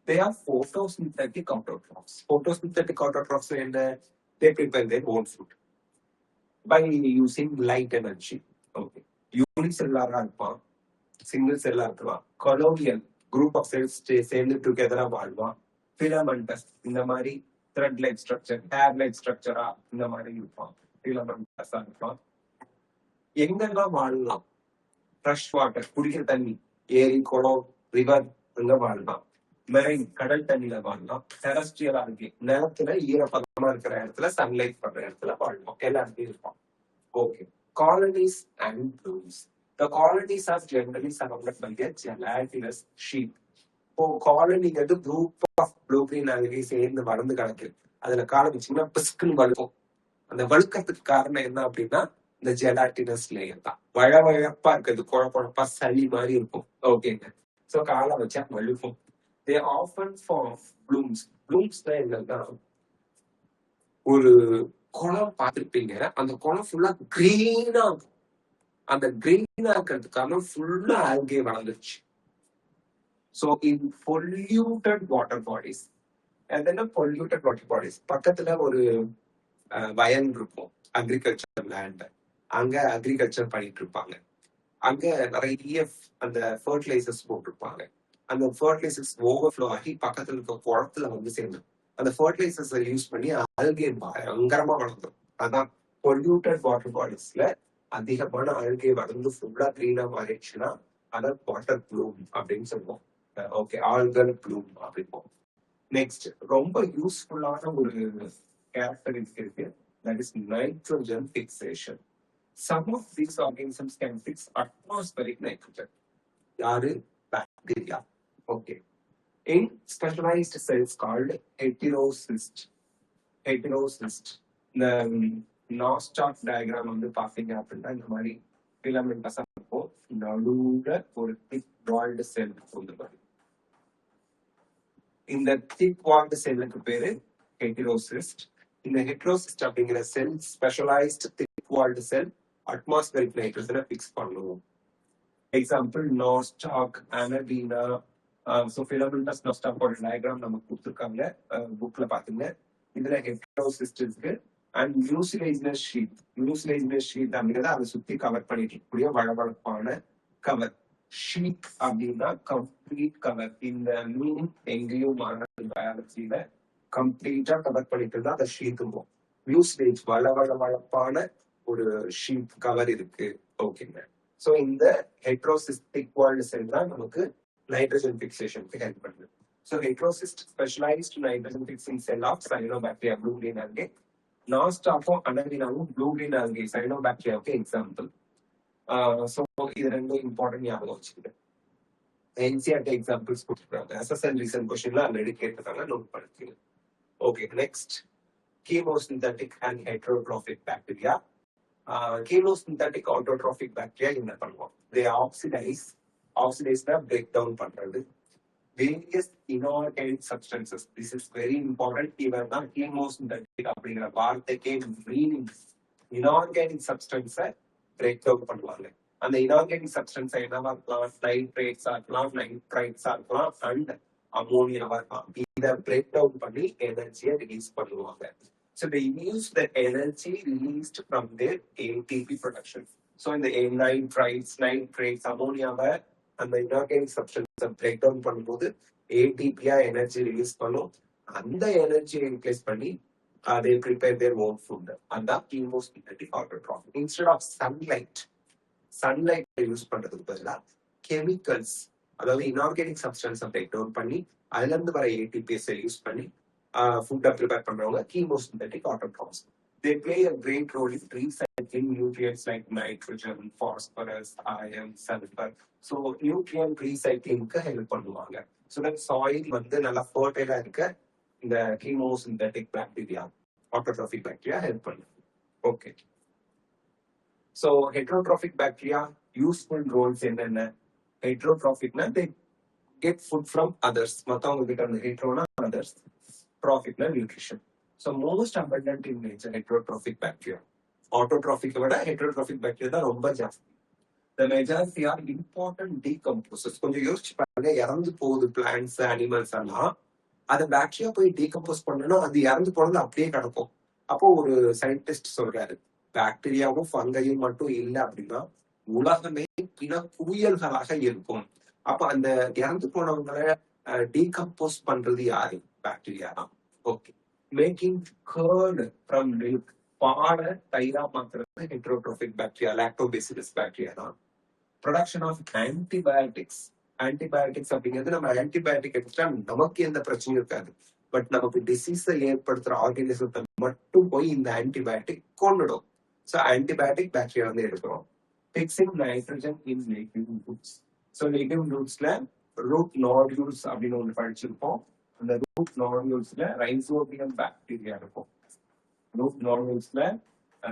They are photosynthetic autotrophs. Photosynthetic autotrophs என்ன? They prepare their own food by using light energy. Okay, யூனிசெல்லாரா இருப்பான், சிங்கிள் செல்லா இருக்கலாம். கொலோனியல் குரூப் ஆஃப் செல்ஸ் சேர்ந்து டுகெதரா வாழ்வான். ஃபிலமெண்டஸ் இந்த மாதிரி thread like structure, hair like ஸ்ட்ரக்சரா இந்த மாதிரி இருப்பான். ஃபிலமெண்டஸா இருப்பான். எங்கெல்லாம் வாழலாம்? ஃப்ரெஷ் வாட்டர், குடிக்கிற தண்ணி, ஏரி, குளம், ரிவர், அங்க வாழலாம். மெரைன், கடல் தண்ணியில வாழலாம். டெரஸ்ட்ரியலா இருக்கு, நிலத்துல ஈரப்பதமா இருக்கிற இடத்துல, சன்லைட் பண்ற இடத்துல வாழலாம். எல்லா இடத்துலயும் இருப்பான். Okay, colonies and blooms. The colonies are generally surrounded by a gelatinous sheet. இப்போ காலனிங்கிறது group of blue green algae சேர்ந்து வளர்ந்து கிடக்கு. அதுல காலம் வச்சீங்கன்னா பிஸ்குன்னு வழுக்கும். அந்த வழுக்கத்துக்கு காரணம் என்ன அப்படின்னா இந்த ஜெலாட்டினஸ் லேயர் தான். வழவழப்பா இருக்கிறது, குழப்பா சளி மாதிரி இருக்கும். ஓகேங்க, ஸோ காலம் வச்சா வழுக்கும். They often form blooms. Blooms தான் என்னன்னா, ஒரு குளம் பார்த்துருப்பீங்க, அந்த குளம் ஃபுல்லா கிரீனா இருக்கும். அந்த கிரீனா இருக்கிறதுக்கான ஃபுல்லா ஆல்கே வளர்ந்துருச்சு. So in polluted water bodies, அதென்ன பொல்யூட்டட் வாட்டர் பாடிஸ், பக்கத்துல ஒரு வயல் இருக்கும், அக்ரிகல்ச்சர் லேண்ட், அங்க அக்ரிகல்ச்சர் பண்ணிட்டு இருப்பாங்க. அங்க நிறைய அந்த ஃபர்டிலைசர்ஸ் போட்டிருப்பாங்க. அந்த ஃபர்டிலைசர்ஸ் ஓவர்ஃப்ளோ ஆகி பக்கத்துல இருக்க குளத்துல வந்து சேர்ந்து அந்த ஃபர்டிலைசர்ஸ் யூஸ் பண்ணி ஆல்கே பயங்கரமா வளர்ந்துடும். அதான் பொல்யூட்டட் வாட்டர் பாடிஸ்ல அதிகமான ஆல்கே வளர்ந்து ஃபுல்லா கிரீனா மாறிடுச்சுன்னா அதை வாட்டர் ப்ளூம் அப்படின்னு சொல்லுவோம். ஓகே, ஆல்கல் ப்ளூம் அப்படிப்போம். நெக்ஸ்ட் ரொம்ப யூஸ்ஃபுல்லான ஒரு கேரக்டரிஸ்டிக் இருக்கு, that is nitrogen fixation. Some of these organisms can fix atmospheric nitrogen. யாரு? Bacteria. Okay, in specialised cells called heterocyst. Heterocyst. இந்த நாஸ்டாக் டயக்ராம் வந்து பாத்தீங்க அப்படின்னா இந்த மாதிரி ஃபிலமெண்டஸா இருக்கும். நடுவுல ஒரு திக் வால்டு செல் இருக்கும். இந்த திக் வால்டு செல்லுக்கு பேரு ஹெட்டிரோசிஸ்ட். இந்த ஹெட்டிரோசிஸ்ட் அப்படிங்கிற cell specialised thick walled cell atmospheric நைட்ரோஜனை ஃபிக்ஸ் பண்ணுவோம். Example Nostoc, Anabaena. So filamentous நாஸ்டாக்கோட டயக்ராம் நமக்கு கொடுத்துருக்காங்க புக்ல பாத்துங்க. இதுல ஹெட்டிரோசிஸ்ட் இருக்கு. And mucilaginous sheet. Mucilaginous sheet அப்படிங்கிறத அதை சுத்தி கவர் பண்ணிட்டு இருக்கக்கூடிய வளவளப்பான கவர். ஷீட் அப்படின்னா கம்ப்ளீட் கவர். இந்த மீனிங் எங்கேயும் பயாலஜியில கம்ப்ளீட்டா கவர் பண்ணிட்டு தான் அதை ஷீட்டுவோம். மியூசிலேஜ் வளவளப்பான ஒரு ஷீட் கவர் இருக்கு. ஓகேங்க, ஸோ இந்த ஹெட்ரோசிஸ்டிக் வால்டு செல் தான் நமக்கு நைட்ரஜன் ஃபிக்சேஷனுக்கு ஹெல்ப் பண்ணுது. So heterocyst specialised nitrogen fixing cell of cyanobacteria blue green algae. நாஸ்டாக்கும் அனபீனாவும் ப்ளூ கிரீன் ஆல்கே சைனோபாக்டீரியாவுக்கு எக்ஸாம்பிள். ஸோ இது ரெண்டும் இம்பார்ட்டன்ட் ஞாபகம் வச்சுக்கிட்டு என்சிஆர்டி எக்ஸாம்பிள்ஸ் கொடுத்துருக்காங்க. எஸ்எஸ்எல் ரீசன்ட் கொஸ்டின்ல ஆல்ரெடி கேட்டிருக்காங்க, நோட் பண்ணிக்கோங்க. Okay, next chemosynthetic and heterotrophic bacteria. Chemosynthetic autotrophic bacteria என்ன பண்ணுவோம்? தே ஆக்சிடைஸ்னா பிரேக் டவுன் பண்றது various inorganic substances. This is very important. இவன் தான் கீமோசிந்தட்டிக் அப்படிங்கிற வார்த்தைக்கே மீனிங். இன்ஆர்கானிக் சப்ஸ்டன்ஸை பிரேக் டவுன் பண்ணுவாங்க. அந்த இன்ஆர்கானிக் சப்ஸ்டன்ஸ் என்னவா இருக்கலாம்? நைட்ரேட்ஸா இருக்கலாம், நைட்ரைட்ஸா இருக்கலாம், அண்ட் அமோனியாவா இருக்கலாம். இதை பிரேக் டவுன் பண்ணி எனர்ஜியை ரிலீஸ் பண்ணுவாங்க. So they use the energy released from their ATP production. So in the nitrites, ammonia-வை அந்த inorganic substance break down பண்ணும்போது ATP-யா எனர்ஜி ரிலீஸ் பண்ணும். அந்த எனர்ஜியை யூட்டிலைஸ் பண்ணி they prepare their own food. அதான் chemosynthetic autotrophic. Instead of sunlight use பண்றதுக்கு பதிலா chemicals, அதாவது இன்ஆர்கானிக் சப்ஸ்டன்ஸ் பிரேக் டவுன் பண்ணி அதுல இருந்து வர ஏடிபிஎஸ் யூஸ் பண்ணி ஃபுட்டை ப்ரிப்பேர் பண்றவங்க chemosynthetic autotrophs. They play a great role in recycling nutrients like nitrogen, phosphorus, iron, sulfur. So nutrient recyclingக்கு ஹெல்ப் பண்ணுவாங்க. So that soil வந்து நல்லா ஃபர்டைலா இருக்க இந்த chemosynthetic bacteria, autotrophic bacteria help பண்ணுது. Okay. So heterotrophic bacteria useful roles என்னென்ன? Heterotrophicனா they get food from others. மத்தவங்க கிட்ட இருந்து heteroனா others. Trophic nutrition. So most abundant in nature heterotrophic bacteria. Autotrophic விட heterotrophic bacteria தான் ரொம்ப ஜாஸ்தி. The majority are important decomposers. கொஞ்சம் யோசிச்சு பாருங்க, இறந்து போகுது பிளான்ட்ஸ் அனிமல்ஸ் எல்லாம், அதை பாக்டீரியா போய் டீகம்போஸ் பண்ணணும், அது இறந்து போனது அப்படியே கிடக்கும். அப்போ ஒரு சயின்டிஸ்ட் சொல்றாரு, பாக்டீரியாவும் ஃபங்கையும் மட்டும் இல்லை அப்படின்னா உலகமே பிற புயல்களாக இருக்கும். அப்ப அந்த இறந்து போனவங்களை டீகம்போஸ் பண்றது யாரு? பாக்டீரியா தான். Okay. Making curd from milk, பாலை தயிரா மாத்துறது ஹெட்ரோட்ரோபிக் பாக்டீரியா, லாக்டோபேசிலஸ் பாக்டீரியா தான். ப்ரொடக்ஷன் ஆஃப் ஆன்டிபயோட்டிக்ஸ் அப்படிங்கிறது, நம்ம ஆன்டிபயோட்டிக் எடுத்துட்டா நமக்கு எந்த பிரச்சனையும் இருக்காது, பட் நமக்கு டிசீஸை ஏற்படுத்துற ஆர்கானிசத்தை மட்டும் போய் இந்த ஆன்டிபயோட்டிக் கொண்டுடும். ஸோ ஆன்டிபயோட்டிக் பாக்டீரியா வந்து எடுக்கிறோம். Fixing nitrogen in legume roots. So legume ரூட்ஸ்ல ரூட் நாடியூல்ஸ் அப்படின்னு ஒன்று படிச்சிருப்போம். அந்த ரூட் நாடியூல்ஸ்ல ரைசோபியம் பாக்டீரியா இருக்கும். ரூட் நாடியூல்ஸ்ல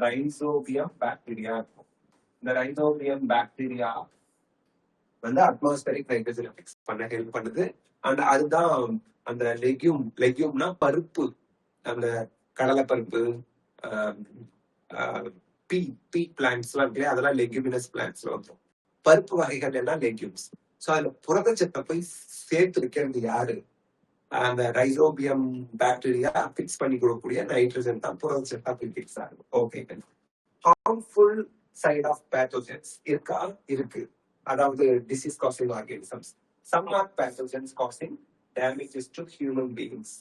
ரைசோபியம் பாக்டீரியா இருக்கும். இந்த ரைசோபியம் பாக்டீரியா வந்து அட்மாஸ்பரிக் நைட்ரஜனை ஃபிக்ஸ் பண்ண ஹெல்ப் பண்ணுது. அண்ட் அதுதான் அந்த லெக்யூம்னா பருப்பு, அந்த கடலை பருப்பு, பீ பிளான்ட்ஸ் எல்லாம் இருக்கு, அதெல்லாம் லெக்யூமினஸ் பிளான்ட்ஸ்ல வந்துடும். பருப்பு வகைகள் எல்லாம் லெக்யூம்ஸ். ஸோ அதுல புரதச்சத்தை போய் சேர்த்து வைக்கிறது யாரு? அந்த ரைசோபியம் பாக்டீரியா ஃபிக்ஸ் பண்ணி கொடுக்கக்கூடிய நைட்ரஜன் தான் புரதச்சத்தா போய் ஃபிக்ஸ் ஆகும். Okay. Harmful side of pathogens இருக்கா? இருக்கு. அதாவது disease causing organisms. Some are pathogens causing damages to human beings.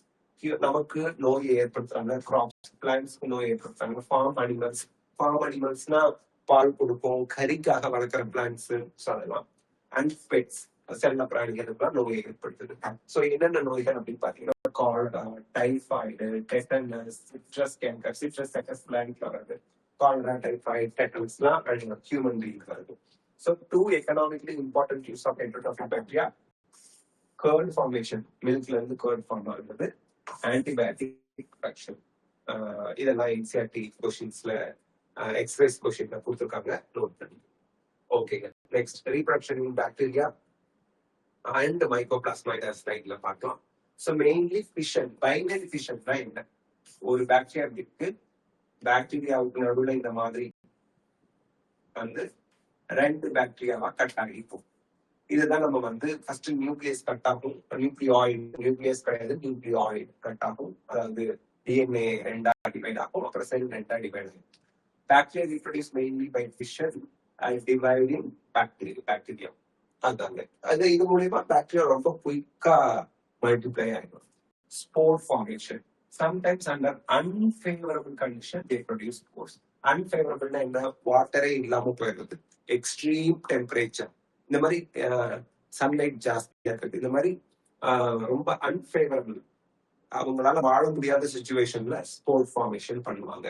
நமக்கு நோயை ஏற்படுத்துறாங்க, கிராப்ஸ் பிளான்ட்ஸ்க்கு நோய் ஏற்படுத்துறாங்க. ஃபார்ம் அனிமல்ஸ்னா பால் கொடுக்கும், கறிக்காக வளர்க்குற பிளான்ட்ஸ் அதெல்லாம். அண்ட் பெட்ஸ், செல்ல பிராணிகளுக்குலாம் நோயை ஏற்படுத்துது. ஸோ என்னென்ன நோய்கள் அப்படின்னு பாத்தீங்கன்னா கால்ரா, டைஃபாய்டு, டெட்டனஸ், சிட்ரஸ் கேங்கர், சிட்ரஸ் செக்கஸ் பிளான்ட்ல வருது. கால்ரா, டைஃபாய்டு, டெட்டனஸ்லாம் ஹியூமன் பீயிங்ஸ் வருது. So two economically important use of heterotrophic bacteria: curd formation, milkல இருந்து curd ஃபார்ம் ஆகுது, antibiotic production. இதெல்லாம் NCERT கொஸ்டின்ஸ்ல எக்ஸசைஸ் கொஸ்டின்ல கொடுத்துருக்காங்க, நோட் பண்ணி. ஓகேங்க. Next reproduction in bacteria and mycoplasma ஸ்லைட்ல பார்க்கலாம். ஸோ மெயின்லி ஃபிஷன், பைனரி ஃபிஷன்னா என்ன? ஒரு பாக்டீரியா இருக்கு, பாக்டீரியாவுக்கு நடுவில் இந்த மாதிரி வந்து ரெண்டு பாக்டீரியாவா கட் ஆகிப்போம். இதுதான் நம்ம வந்து ஃபர்ஸ்ட் நியூக்ளியஸ் கட் ஆகும், நியூக்ளியஸ் கிடையாது, நியூக்ளியாய்டு கட் ஆகும். அதாவது டிஎன்ஏ ரெண்டா டிவைட் ஆகும், அப்புறம் செல் ரெண்டா டிவைட் ஆகும். Bacteria reproduce mainly by fission and dividing bacteria. அதாங்க அது இது மூலியமா பாக்டீரியா ரொம்ப குயிக்கா மல்டிப்ளை ஆகிடும். Spore formation, sometimes under unfavourable condition they produce spores. அன்ஃபேவரபிள்னா என்ன? வாட்டரே இல்லாம போயிடுது, எக்ஸ்ட்ரீம் டெம்பரேச்சர், இந்த மாதிரி சன்லைட் ஜாஸ்தியா இருக்கு, இந்த மாதிரி ரொம்ப அன்ஃபேவரபிள், அவங்களால வாழ முடியாத சிச்சுவேஷன்ல ஸ்போர் ஃபார்மேஷன் பண்ணுவாங்க.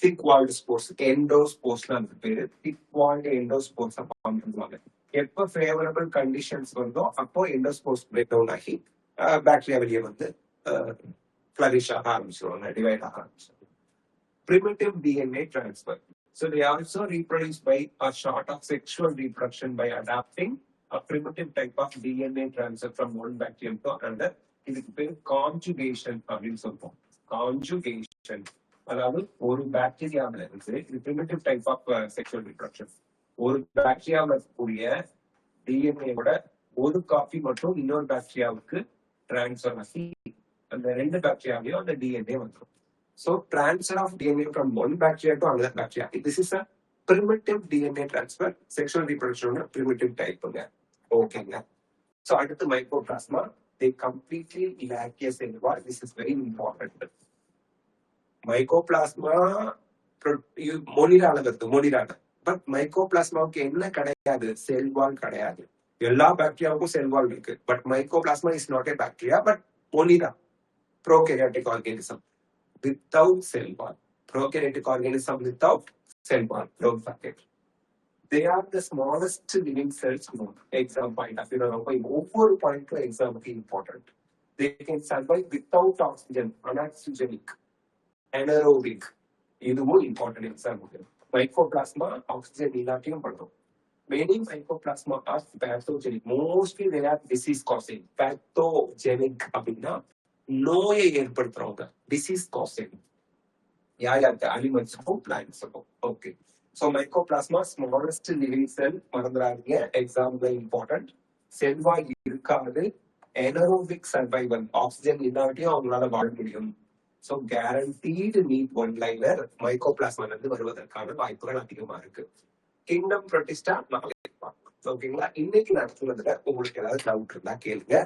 திக் வால்டு ஸ்போர்ஸ், எண்டோஸ்போர்ஸ்லாம் அதுக்கு பேரு. திக் வால்டு எண்டோஸ்போர்ஸ் ஃபார்ம் பண்ணுவாங்க. எப்போ ஃபேவரபிள் கண்டிஷன்ஸ் வருதோ அப்போ எண்டோஸ்போர்ஸ் பிரேக் டவுன் ஆகி பாக்டீரியா வெளியே வந்து ஃபிளரிஷ் ஆக ஆரம்பிச்சிருவாங்க, டிவைட் ஆக ஆரம்பிச்சிருவாங்க. Primitive DNA transfer. So they also reproduce by a sort of sexual reproduction by adapting a primitive type of DNA transfer from one bacterium to another. இதுக்கு பேர் conjugation அப்படின்னு சொல்றோம். கான்ஜுகேஷன் அதாவது ஒரு பாக்டீரியாவில இருந்து இது primitive type of sexual reproduction. ஒரு பாக்டீரியாவில் இருக்கக்கூடிய டிஎன்ஏவோட ஒரு காப்பி மட்டும் இன்னொரு பாக்டீரியாவுக்கு டிரான்ஸ்ஃபர் ஆகி அந்த ரெண்டு பாக்டீரியாவிலையும் அந்த டிஎன்ஏ வந்துடும். So transfer of DNA from one bacteria to another bacteria. This is a primitive DNA transfer. Sexual reproduction is a primitive type. Okay. So under the mycoplasma, they completely lack a cell wall. This is very important. Mycoplasma, monira. But mycoplasma என்ன கிடையாது, cell wall கிடையாது. எல்லா பாக்டீரியாவுக்கும் cell wall இருக்கு. But mycoplasma is not a bacteria, but monira, prokaryotic organism. Without cell wall, prokaryotic organism without cell wall, don't forget. They are the smallest living cells known. Exam point of view, over point to exam important. They can survive without oxygen, anaxygenic, anaerobic. This is important exam. Mycoplasma, oxygen இல்லாட்டியும் பண்ணும். Many mycoplasma are pathogenic. Mostly they are disease causing. Pathogenic அப்படின்னா நோயை ஏற்படுத்துறவங்க, disease causing. யாருக்கு? அனிமல்ஸுக்கும் பிளான்ட்ஸுக்கும். Okay. So mycoplasma smallest living cell, மறந்துடாதீங்க, example important. செல்வாய் இருக்காது, எனரோபிக் சர்வைவல், ஆக்சிஜன் இல்லாட்டியும் அவங்களால வாழ முடியும். So guaranteed NEET one liner மைக்கோபிளாஸ்மால இருந்து வருவதற்கான வாய்ப்புகள் அதிகமா இருக்கு. கிங்டம் ப்ரோட்டிஸ்டா நாளைக்கு பார்க்கலாம். ஓகேங்களா? இன்னைக்கு நடத்துனதுல உங்களுக்கு ஏதாவது டவுட் இருந்தா கேளுங்க.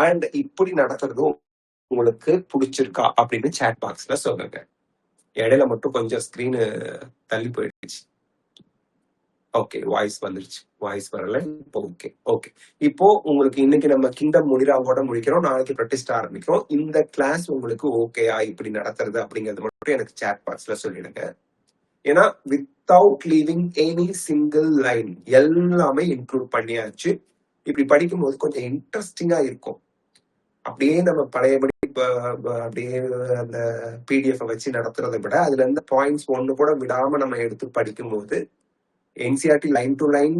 அண்ட் இப்படி நடத்துறதும் உங்களுக்கு பிடிச்சிருக்கா அப்படின்னு சாட் பாக்ஸ்ல சொல்லுங்க. இடையில மட்டும் கொஞ்சம் ஸ்கிரீன் தள்ளி போயிடுச்சு. ஓகே, வாய்ஸ் வந்துருச்சு. வாய்ஸ் வரல இப்போ. Okay okay. இப்போ உங்களுக்கு இன்னைக்கு நம்ம கிங்டம் முனிராவோட முடிக்கிறோம், நாளைக்கு ப்ரொட்டிஸ்ட் ஆரம்பிக்கிறோம். இந்த கிளாஸ் உங்களுக்கு ஓகேயா இப்படி நடத்துறது அப்படிங்கறது மட்டும் எனக்கு சாட் பாக்ஸ்ல சொல்லிடுங்க. ஏன்னா without leaving any single line எல்லாமே இன்க்ளூட் பண்ணியாச்சு. இப்படி படிக்கும்போது கொஞ்சம் இன்ட்ரெஸ்டிங்கா இருக்கும். அப்படியே நம்ம பழையபடி அப்படியே அந்த பிடிஎஃப் வச்சு நடத்துறதை விட அதுல இருந்து பாயிண்ட்ஸ் ஒண்ணு கூட விடாம நம்ம எடுத்து படிக்கும்போது என்சிஆர்டி லைன் டு லைன்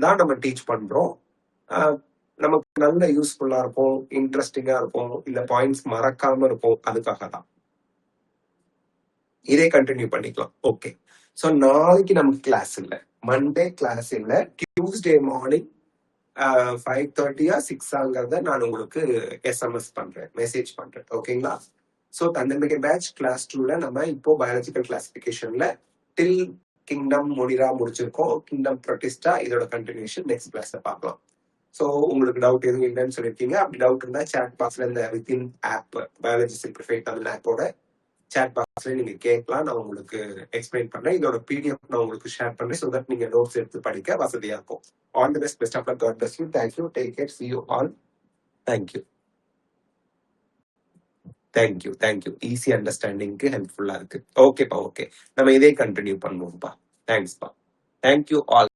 தான் நம்ம டீச் பண்றோம். நமக்கு நல்ல யூஸ்ஃபுல்லா இருக்கும், இன்ட்ரெஸ்டிங்கா இருக்கும், இல்ல பாயிண்ட்ஸ் மறக்காம இருக்கும். அதுக்காக தான் இதே கண்டினியூ பண்ணிக்கலாம். ஓகே. ஸோ நாளைக்கு நமக்கு கிளாஸ் இல்லை, மண்டே கிளாஸ் இல்லை. டியூஸ்டே மார்னிங் 5:30 or 6 நான் உங்களுக்கு எஸ்எம்எஸ் பண்றேன், மெசேஜ் பண்றேன். ஓகேங்களா? ஸோ தன்னம்பிக்கை பேட்ச் கிளாஸ் 2ல நம்ம இப்போ பயாலஜிக்கல் கிளாசிபிகேஷன்ல டில் கிங்டம் மொனிரா முடிச்சிருக்கோம். கிங்டம் ப்ரோட்டிஸ்டா இதோட கண்டினியூஷன் நெக்ஸ்ட் கிளாஸ்ல பார்க்கலாம். ஸோ உங்களுக்கு டவுட் எதுவும் இல்லைன்னு சொல்லியிருக்கீங்க. அப்படி டவுட் இருந்தா சாட் பாக்ஸ்ல இந்த within app biology simplified Tamil ஆப்போட சாட் பாக்ஸ்ல நீங்க கேட்கலாம். நான் உங்களுக்கு எக்ஸ்பிளைன் பண்றேன். இதோட பிடிஎஃப் நான் உங்களுக்கு ஷேர் பண்றேன். ஸோ தட் நீங்க நோட்ஸ் எடுத்து படிக்க வசதியா இருக்கும். All the best. Best of luck. God bless you. Thank you. Take care. see you all. Thank you. Thank you thank you. Easy அண்டர்ஸ்டாண்டிங்க்கு ஹெல்ப்ஃபுல்லா இருக்கு. ஓகேப்பா. ஓகே, நம்ம இதே கண்டினியூ பண்ணுவோம்ப்பா. தேங்க்ஸ்ப்பா. Thank you all.